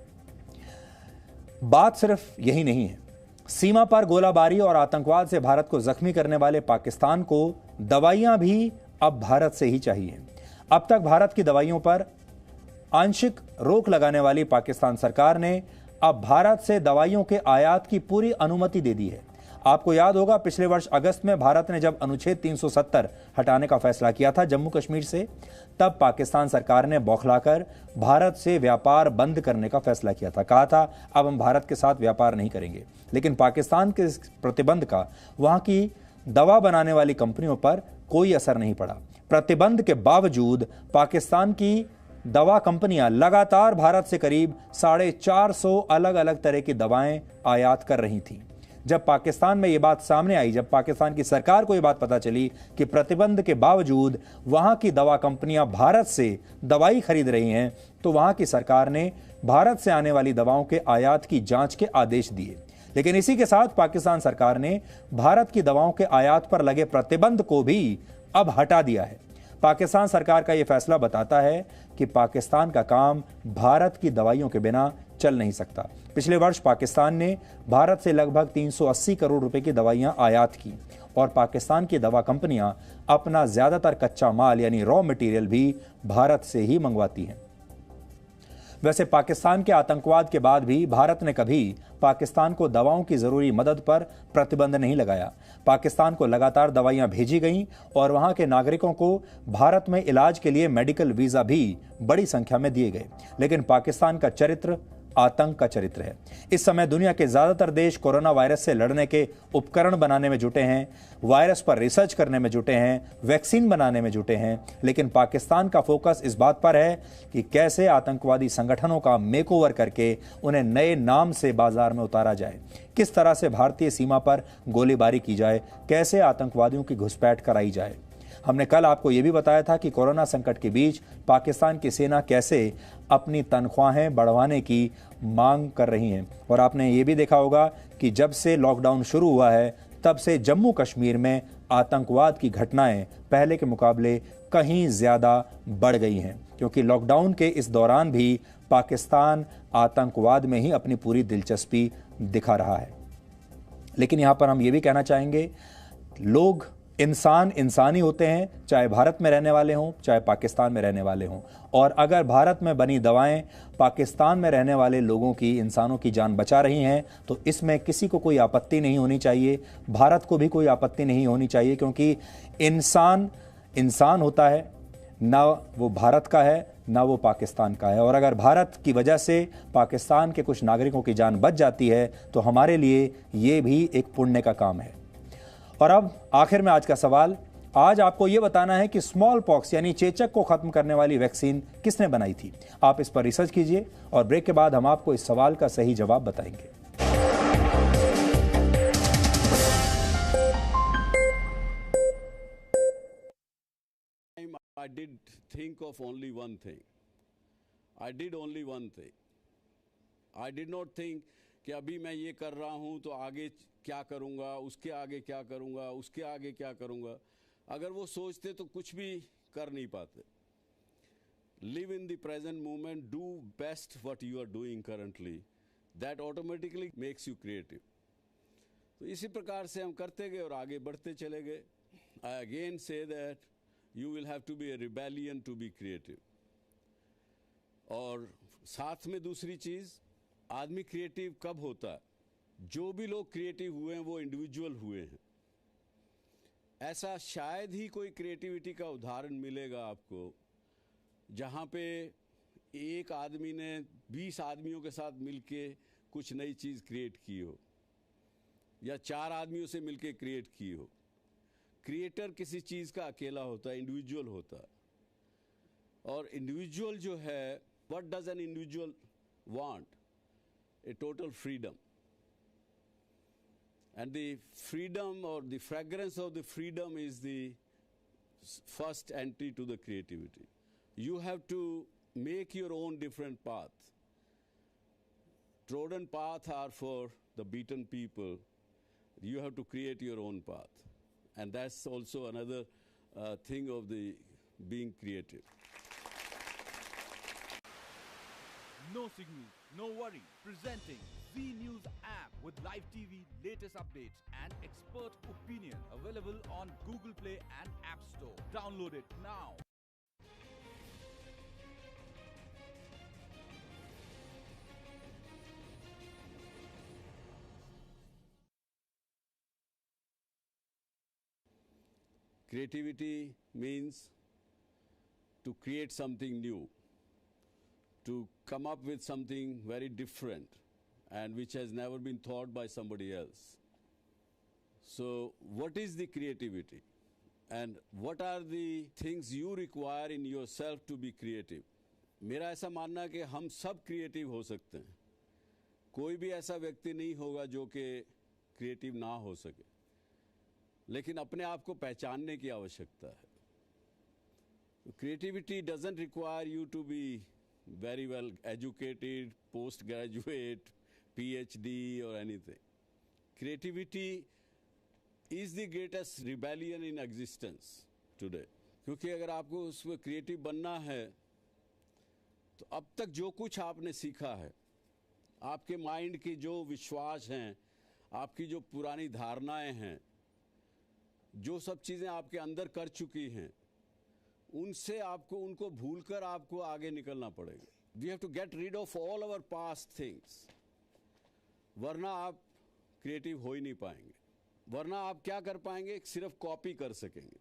बात सिर्फ यही नहीं है। सीमा पर गोलाबारी और आतंकवाद से भारत को जख्मी करने वाले पाकिस्तान को दवाइयां भी अब भारत से ही चाहिए। अब तक भारत की दवाइयों पर आंशिक रोक लगाने वाली पाकिस्तान सरकार ने अब भारत से दवाइयों के आयात की पूरी अनुमति दे दी है। आपको याद होगा पिछले वर्ष अगस्त में भारत ने जब अनुच्छेद 370 हटाने का फैसला किया था जम्मू कश्मीर से, तब पाकिस्तान सरकार ने बौखलाकर भारत से व्यापार बंद करने का फैसला किया था। कहा था अब हम भारत के साथ व्यापार नहीं करेंगे। लेकिन पाकिस्तान के प्रतिबंध का वहां की दवा बनाने वाली कंपनियों पर कोई असर नहीं पड़ा। प्रतिबंध के बावजूद पाकिस्तान की दवा कंपनियां लगातार भारत से करीब 450 अलग अलग तरह की दवाएं आयात कर रही थीं। जब पाकिस्तान में यह बात सामने आई, जब पाकिस्तान की सरकार को यह बात पता चली कि प्रतिबंध के बावजूद वहां की दवा कंपनियां भारत से दवाई खरीद रही हैं, तो वहां की सरकार ने भारत से आने वाली दवाओं के आयात की जांच के आदेश दिए। लेकिन इसी के साथ पाकिस्तान सरकार ने भारत की दवाओं के आयात पर लगे प्रतिबंध को भी अब हटा दिया है। पाकिस्तान सरकार का यह फैसला बताता है कि पाकिस्तान का काम भारत की दवाइयों के बिना चल नहीं सकता। पिछले वर्ष पाकिस्तान ने भारत से लगभग 380 करोड़ रुपए की दवाइयां आयात की और पाकिस्तान की दवा कंपनियां अपना ज्यादातर कच्चा माल यानी रॉ मटेरियल भी भारत से ही मंगवाती हैं। वैसे पाकिस्तान के आतंकवाद के बाद भी भारत ने कभी पाकिस्तान को दवाओं की जरूरी मदद पर प्रतिबंध नहीं लगाया। पाकिस्तान को लगातार दवाइयां भेजी गईं और वहां के नागरिकों को भारत में इलाज के लिए मेडिकल वीजा भी बड़ी संख्या में दिए गए। लेकिन पाकिस्तान का चरित्र आतंक का चरित्र है। इस समय दुनिया के ज्यादातर देश कोरोना वायरस से लड़ने के उपकरण बनाने में जुटे हैं, वायरस पर रिसर्च करने में जुटे हैं, वैक्सीन बनाने में जुटे हैं। लेकिन पाकिस्तान का फोकस इस बात पर है कि कैसे आतंकवादी संगठनों का मेकओवर करके उन्हें नए नाम से बाजार में उतारा जाए, किस तरह से भारतीय सीमा पर गोलीबारी की जाए, कैसे आतंकवादियों की घुसपैठ कराई जाए। हमने कल आपको यह भी बताया था कि कोरोना संकट के बीच पाकिस्तान की सेना कैसे अपनी तनख्वाहें बढ़वाने की मांग कर रही है। और आपने ये भी देखा होगा कि जब से लॉकडाउन शुरू हुआ है तब से जम्मू कश्मीर में आतंकवाद की घटनाएं पहले के मुकाबले कहीं ज्यादा बढ़ गई हैं, क्योंकि लॉकडाउन के इस दौरान भी पाकिस्तान आतंकवाद में ही अपनी पूरी दिलचस्पी दिखा रहा है। लेकिन यहां पर हम ये भी कहना चाहेंगे, लोग इंसान ही होते हैं, चाहे भारत में रहने वाले हों चाहे पाकिस्तान में रहने वाले हों। और अगर भारत में बनी दवाएं पाकिस्तान में रहने वाले लोगों की, इंसानों की जान बचा रही हैं, तो इसमें किसी को कोई आपत्ति नहीं होनी चाहिए, भारत को भी कोई आपत्ति नहीं होनी चाहिए, क्योंकि इंसान होता है, ना वो भारत का है ना वो पाकिस्तान का है। और अगर भारत की वजह से पाकिस्तान के कुछ नागरिकों की जान बच जाती है तो हमारे लिए ये भी एक पुण्य का काम है। और अब आखिर में आज का सवाल, आज आपको यह बताना है कि स्मॉल पॉक्स यानी चेचक को खत्म करने वाली वैक्सीन किसने बनाई थी। आप इस पर रिसर्च कीजिए और ब्रेक के बाद हम आपको इस सवाल का सही जवाब बताएंगे। I did think of only one thing. I did only one thing. I did not think कि अभी मैं ये कर रहा हूँ तो आगे क्या करूँगा, उसके आगे क्या करूँगा, उसके आगे क्या करूँगा। अगर वो सोचते तो कुछ भी कर नहीं पाते। Live in the present moment, do best what you are doing currently. That automatically makes you creative. तो इसी प्रकार से हम करते गए और आगे बढ़ते चले गए। I again say that you will have to be a rebellion to be creative. और साथ में दूसरी चीज़, आदमी क्रिएटिव कब होता है? जो भी लोग क्रिएटिव हुए हैं वो इंडिविजुअल हुए हैं। ऐसा शायद ही कोई क्रिएटिविटी का उदाहरण मिलेगा आपको जहाँ पे एक आदमी ने 20 आदमियों के साथ मिलके कुछ नई चीज़ क्रिएट की हो, या 4 आदमियों से मिलके क्रिएट की हो। क्रिएटर किसी चीज़ का अकेला होता है, इंडिविजुअल होता है। और इंडिविजुअल जो है, what does an individual want? A total freedom. And the freedom or the fragrance of the freedom is the first entry to the creativity. You have to make your own different path. Trodden paths are for the beaten people. You have to create your own path. And that's also another thing of the being creative. No signal, no worry. Presenting Z News app with live TV, latest updates and expert opinion. Available on Google Play and App Store. Download it now. Creativity means to create something new, to come up with something very different and which has never been thought by somebody else. So what is the creativity? And what are the things you require in yourself to be creative? मेरा ऐसा मानना है कि हम सब creative हो सकते हैं. कोई भी ऐसा व्यक्ति नहीं होगा जो कि क्रिएटिव ना हो सके, लेकिन अपने आप को पहचानने की आवश्यकता है. Creativity doesn't require you to be very well educated, postgraduate, PhD or anything. Creativity is the greatest rebellion in existence today. क्योंकि अगर आपको उसमें क्रिएटिव बनना है तो अब तक जो कुछ आपने सीखा है, आपके माइंड की जो विश्वास हैं, आपकी जो पुरानी धारणाएं हैं, जो सब चीज़ें आपके अंदर कर चुकी हैं, उनसे आपको उनको भूलकर आपको आगे निकलना पड़ेगा. We have to get rid of all our past things, वरना आप क्रिएटिव हो ही नहीं पाएंगे. वरना आप क्या कर पाएंगे? सिर्फ कॉपी कर सकेंगे.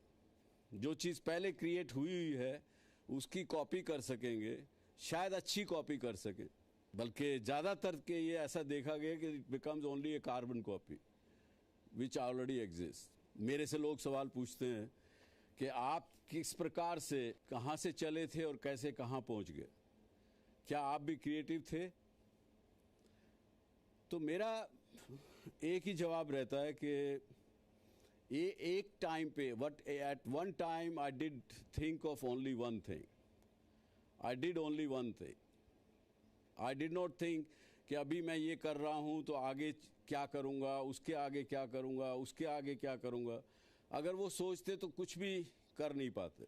जो चीज़ पहले क्रिएट हुई है उसकी कॉपी कर सकेंगे, शायद अच्छी कॉपी कर सकें, बल्कि ज़्यादातर के ये ऐसा देखा गया कि it becomes only A carbon copy which already exist. मेरे से लोग सवाल पूछते हैं कि आप किस प्रकार से कहाँ से चले थे और कैसे कहाँ पहुँच गए, क्या आप भी क्रिएटिव थे? तो मेरा एक ही जवाब रहता है कि ये एक टाइम पे at one time I did think of only one thing. I did only one thing. I did not think कि अभी मैं ये कर रहा हूँ तो आगे क्या करूँगा, उसके आगे क्या करूँगा, उसके आगे क्या करूँगा. अगर वो सोचते तो कुछ भी कर नहीं पाते.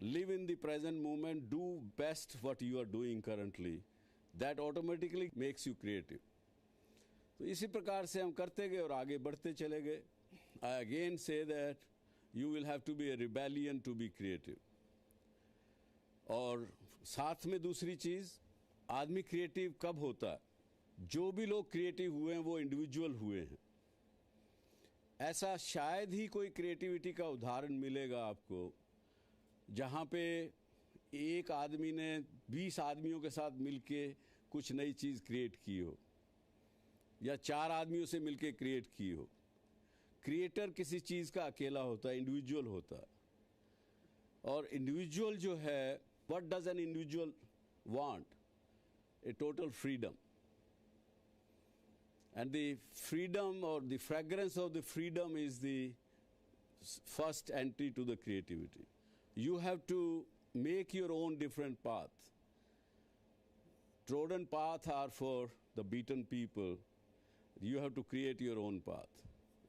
Live in the present moment, do best what you are doing currently, that automatically makes you creative. तो इसी प्रकार से हम करते गए और आगे बढ़ते चले गए. I again say that you will have to be a rebellion to be creative. और साथ में दूसरी चीज़, आदमी क्रिएटिव कब होता है? जो भी लोग क्रिएटिव हुए हैं वो इंडिविजुअल हुए हैं. ऐसा शायद ही कोई क्रिएटिविटी का उदाहरण मिलेगा आपको जहाँ पे एक आदमी ने 20 आदमियों के साथ मिलके कुछ नई चीज़ क्रिएट की हो, या 4 आदमियों से मिलके क्रिएट की हो. क्रिएटर किसी चीज़ का अकेला होता है, इंडिविजुअल होता है. और इंडिविजुअल जो है, what does an individual want? A total freedom. And the freedom or the fragrance of the freedom is the first entry to the creativity. You have to make your own different path. Trodden paths are for the beaten people. You have to create your own path.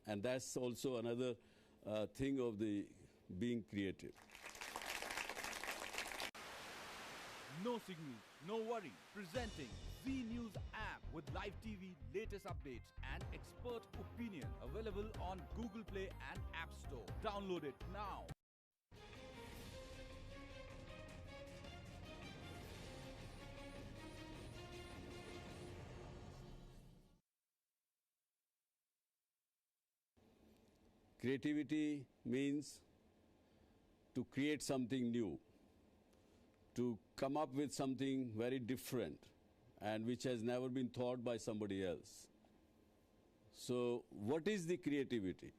And that's also another thing of the being creative. No signal, no worry. Presenting Z News app with live TV, latest updates and expert opinion. Available on Google Play and App Store. Download it now. Creativity means to create something new, to come up with something very different and which has never been thought by somebody else. So what is the creativity?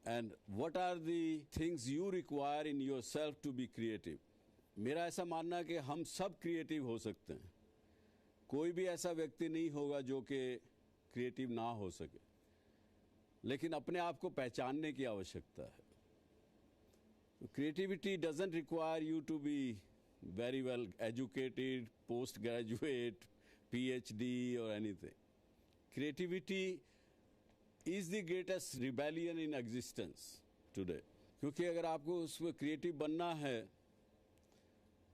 And what are the things you require in yourself to be creative? मेरा ऐसा मानना है कि हम सब creative हो सकते हैं. कोई भी ऐसा व्यक्ति नहीं होगा जो कि क्रिएटिव ना हो सके, लेकिन अपने आप को पहचानने की आवश्यकता है. Creativity doesn't require you to be very well educated, postgraduate, PhD or anything. Creativity is the greatest rebellion in existence today. क्योंकि अगर आपको उसमें क्रिएटिव बनना है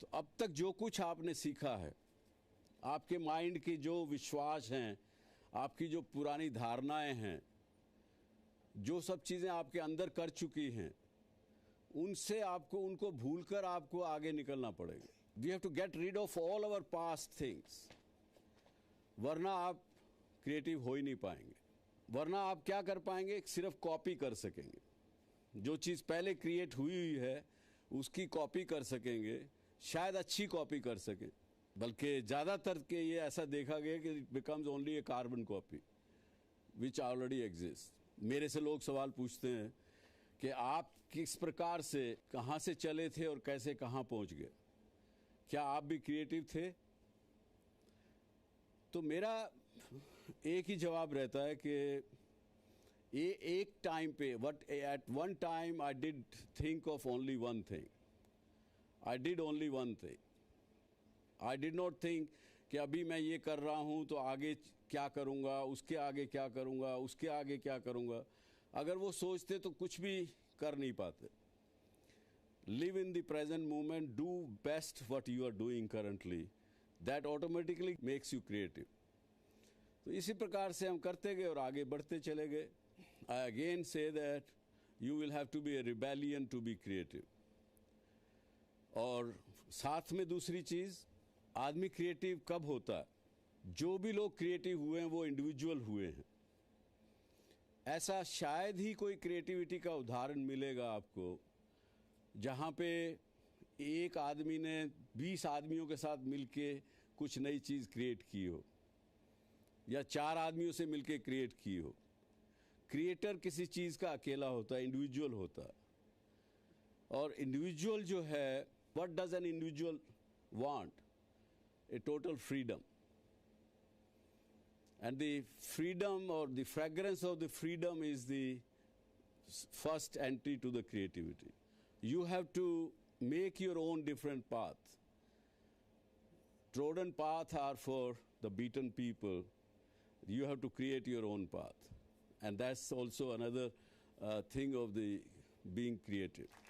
तो अब तक जो कुछ आपने सीखा है, आपके माइंड की जो विश्वास हैं, आपकी जो पुरानी धारणाएं हैं, जो सब चीज़ें आपके अंदर कर चुकी हैं, उनसे आपको उनको भूलकर आपको आगे निकलना पड़ेगा. We have to get rid of all our past things, वरना आप क्रिएटिव हो ही नहीं पाएंगे. वरना आप क्या कर पाएंगे? सिर्फ कॉपी कर सकेंगे. जो चीज़ पहले क्रिएट हुई है उसकी कॉपी कर सकेंगे, शायद अच्छी कॉपी कर सकें, बल्कि ज़्यादातर के ये ऐसा देखा गया कि it becomes only A carbon copy which already exist. मेरे से लोग सवाल पूछते हैं कि आप किस प्रकार से, कहाँ से चले थे और कैसे कहाँ पहुँच गए, क्या आप भी क्रिएटिव थे? तो मेरा एक ही जवाब रहता है कि ये एक टाइम पे at one time I did think of only one thing, I did only one thing. I did not think कि अभी मैं ये कर रहा हूँ तो आगे क्या करूँगा, उसके आगे क्या करूँगा, उसके आगे क्या करूँगा। अगर वो सोचते तो कुछ भी कर नहीं पाते। Live in the present moment, do best what you are doing currently, that automatically makes you creative. तो इसी प्रकार से हम करते गए और आगे बढ़ते चले गए। I again say that you will have to be a rebellion to be creative. और साथ में दूसरी चीज़, आदमी क्रिएटिव कब होता है? जो भी लोग क्रिएटिव हुए हैं वो इंडिविजुअल हुए हैं। ऐसा शायद ही कोई क्रिएटिविटी का उदाहरण मिलेगा आपको जहाँ पे एक आदमी ने 20 आदमियों के साथ मिलके कुछ नई चीज़ क्रिएट की हो, या 4 आदमियों से मिलके क्रिएट की हो। क्रिएटर किसी चीज़ का अकेला होता है, इंडिविजुअल होता है। और इंडिविजुअल जो है, what does an individual want? A total freedom. And the freedom or the fragrance of the freedom is the first entry to the creativity. You have to make your own different path. Trodden paths are for the beaten people. You have to create your own path. And that's also another thing of the being creative.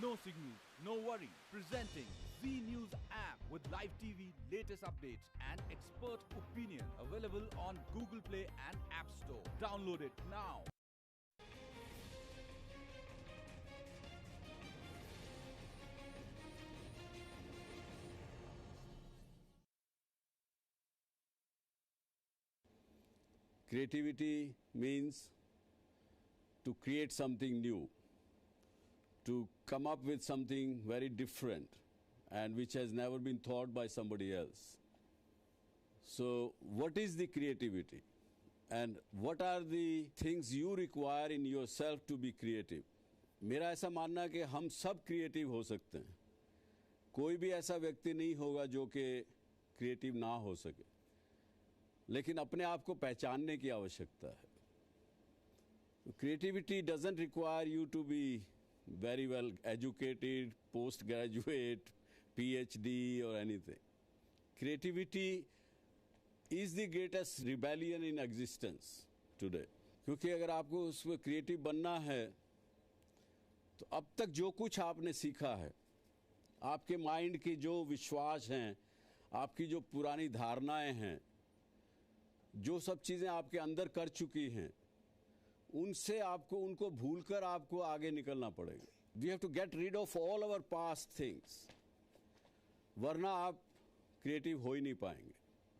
No signal, no worry. Presenting Z News app with live TV, latest updates and expert opinion. Available on Google Play and App Store. Download it now. Creativity means to create something new, to come up with something very different and which has never been thought by somebody else. So what is the creativity and what are the things you require in yourself to be creative? मेरा ऐसा मानना है कि हम सब creative हो सकते हैं। कोई भी ऐसा व्यक्ति नहीं होगा जो कि क्रिएटिव ना हो सके, लेकिन अपने आप को पहचानने की आवश्यकता है। Creativity doesn't require you to be very well educated, postgraduate, PhD or anything. Creativity is the greatest rebellion in existence today. क्योंकि अगर आपको उसमें क्रिएटिव बनना है तो अब तक जो कुछ आपने सीखा है, आपके माइंड के जो विश्वास हैं, आपकी जो पुरानी धारणाएं हैं, जो सब चीज़ें आपके अंदर कर चुकी हैं, उनसे आपको, उनको भूलकर आपको आगे निकलना पड़ेगा। We have to get rid of all our past things, वरना आप क्रिएटिव हो ही नहीं पाएंगे।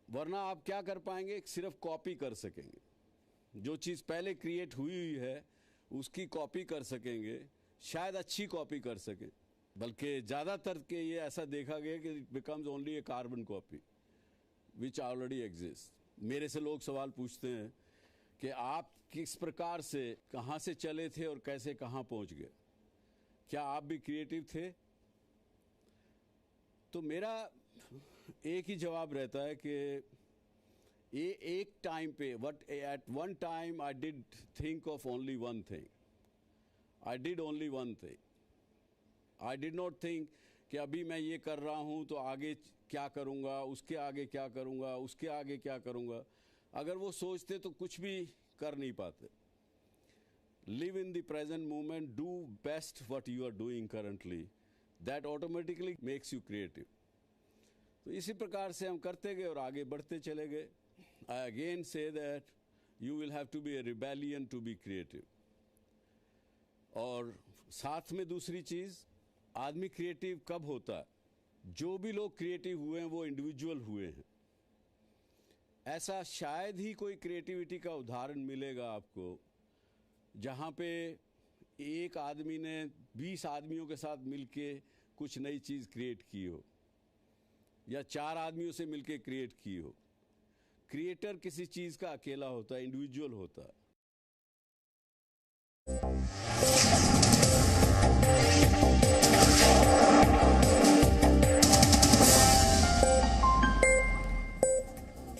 वरना आप क्या कर पाएंगे? सिर्फ कॉपी कर सकेंगे। जो चीज़ पहले क्रिएट हुई है उसकी कॉपी कर सकेंगे, शायद अच्छी कॉपी कर सकें, बल्कि ज़्यादातर के ये ऐसा देखा गया कि it becomes only A carbon copy which already exist. मेरे से लोग सवाल पूछते हैं कि आप किस प्रकार से, कहाँ से चले थे और कैसे कहाँ पहुँच गए, क्या आप भी क्रिएटिव थे? तो मेरा एक ही जवाब रहता है कि ये एक टाइम पे, at one time I did think of only one thing, I did only one thing. I did not think कि अभी मैं ये कर रहा हूँ तो आगे क्या करूँगा, उसके आगे क्या करूँगा, उसके आगे क्या करूँगा। अगर वो सोचते तो कुछ भी कर नहीं पाते। Live in the present moment, do best what you are doing currently, that automatically makes you creative. तो इसी प्रकार से हम करते गए और आगे बढ़ते चले गए। I again say that you will have to be a rebellion to be creative. और साथ में दूसरी चीज़, आदमी क्रिएटिव कब होता है? जो भी लोग क्रिएटिव हुए हैं वो इंडिविजुअल हुए हैं। ऐसा शायद ही कोई क्रिएटिविटी का उदाहरण मिलेगा आपको जहाँ पे एक आदमी ने 20 आदमियों के साथ मिलके कुछ नई चीज़ क्रिएट की हो, या 4 आदमियों से मिलके क्रिएट की हो। क्रिएटर किसी चीज़ का अकेला होता है, इंडिविजुअल होता है।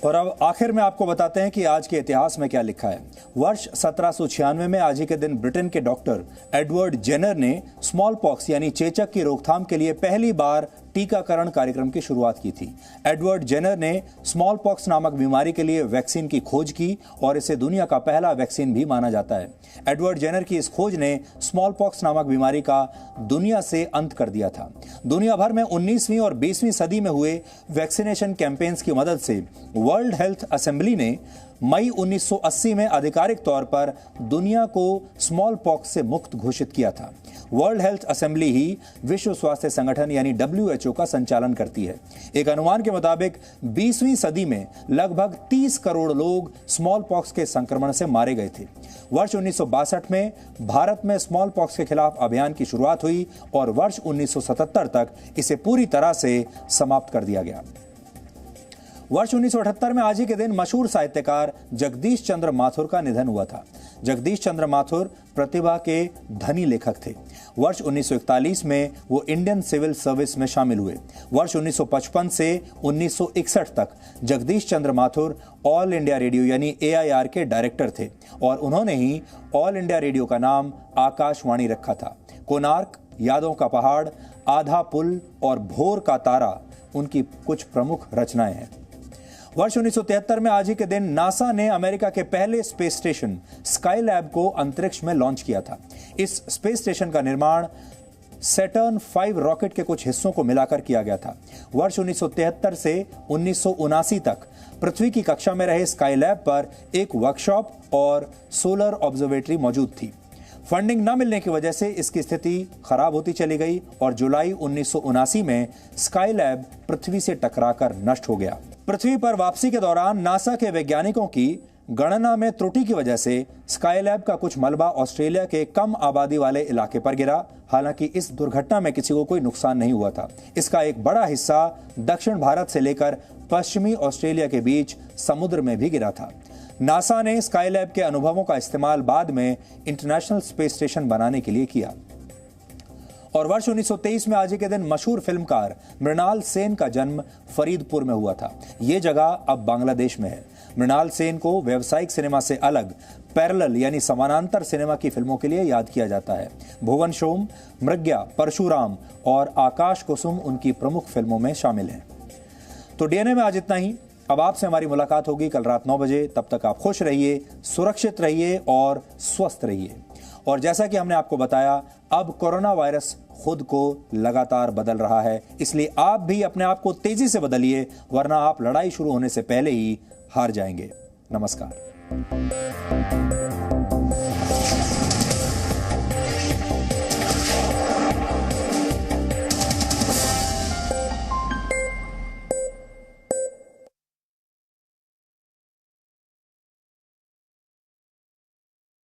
और अब आखिर में आपको बताते हैं कि आज के इतिहास में क्या लिखा है। वर्ष 1796 में आज ही के दिन ब्रिटेन के डॉक्टर एडवर्ड जेनर ने स्मॉल पॉक्स यानी चेचक की रोकथाम के लिए पहली बार टीकाकरण कार्यक्रम की शुरुआत की थी। एडवर्ड जेनर ने स्मॉल पॉक्स नामक बीमारी के लिए वैक्सीन की खोज की और इसे दुनिया का पहला वैक्सीन भी माना जाता है। एडवर्ड जेनर की इस खोज ने स्मॉल पॉक्स नामक बीमारी का दुनिया से अंत कर दिया था। दुनिया भर में 19वीं और 20वीं सदी में हुए वैक्सीनेशन कैंपेन्स की मदद से वर्ल्ड हेल्थ असेंबली ने मई 1980 में आधिकारिक तौर पर दुनिया को स्मॉल पॉक्स से मुक्त घोषित किया था। वर्ल्ड हेल्थ असेंबली ही विश्व स्वास्थ्य संगठन यानी WHO का संचालन करती है। एक अनुमान के मुताबिक 20वीं सदी में लगभग 30 करोड़ लोग स्मॉल पॉक्स के संक्रमण से मारे गए थे। वर्ष 1962 में भारत में स्मॉल पॉक्स के खिलाफ अभियान की शुरुआत हुई और वर्ष 1977 तक इसे पूरी तरह से समाप्त कर दिया गया। वर्ष 1978 में आज ही के दिन मशहूर साहित्यकार जगदीश चंद्र माथुर का निधन हुआ था। जगदीश चंद्र माथुर प्रतिभा के धनी लेखक थे। वर्ष 1941 में वो इंडियन सिविल सर्विस में शामिल हुए। वर्ष 1955 से 1961 तक जगदीश चंद्र माथुर ऑल इंडिया रेडियो यानी AIR के डायरेक्टर थे और उन्होंने ही ऑल इंडिया रेडियो का नाम आकाशवाणी रखा था। कोणार्क, यादों का पहाड़, आधा पुल और भोर का तारा उनकी कुछ प्रमुख रचनाएं हैं। वर्ष 1973 में आज ही के दिन नासा ने अमेरिका के पहले स्पेस स्टेशन स्काईलैब को अंतरिक्ष में लॉन्च किया था। इस स्पेस स्टेशन का निर्माण सैटर्न 5 रॉकेट के कुछ हिस्सों को मिलाकर किया गया था। वर्ष 1973 से 1979 तक पृथ्वी की कक्षा में रहे स्काईलैब पर एक वर्कशॉप और सोलर ऑब्जर्वेटरी मौजूद थी। फंडिंग न मिलने की वजह से इसकी स्थिति खराब होती चली गई और जुलाई 1979 में स्काईलैब पृथ्वी से टकराकर नष्ट हो गया। पृथ्वी पर वापसी के दौरान नासा के वैज्ञानिकों की गणना में त्रुटि की वजह से स्काईलैब का कुछ मलबा ऑस्ट्रेलिया के कम आबादी वाले इलाके पर गिरा। हालांकि इस दुर्घटना में किसी को कोई नुकसान नहीं हुआ था। इसका एक बड़ा हिस्सा दक्षिण भारत से लेकर पश्चिमी ऑस्ट्रेलिया के बीच समुद्र में भी गिरा था। नासा ने स्काईलैब के अनुभवों का इस्तेमाल बाद में इंटरनेशनल स्पेस स्टेशन बनाने के लिए किया। और वर्ष 1923 में आज के दिन मशहूर फिल्मकार मृणाल सेन का जन्म फरीदपुर में हुआ था। ये जगह अब बांग्लादेश में है। मृणाल सेन को व्यावसायिक सिनेमा से अलग पैरेलल यानी समानांतर सिनेमा की फिल्मों के लिए याद किया जाता है। भुवन शोम, मृग्या, परशुराम और आकाश कुसुम उनकी प्रमुख फिल्मों में शामिल हैं। तो DNA में आज इतना ही। अब आपसे हमारी मुलाकात होगी कल रात 9 बजे। तब तक आप खुश रहिए, सुरक्षित रहिए और स्वस्थ रहिए। और जैसा कि हमने आपको बताया, अब कोरोना वायरस खुद को लगातार बदल रहा है, इसलिए आप भी अपने आप को तेजी से बदलिए, वरना आप लड़ाई शुरू होने से पहले ही हार जाएंगे। नमस्कार।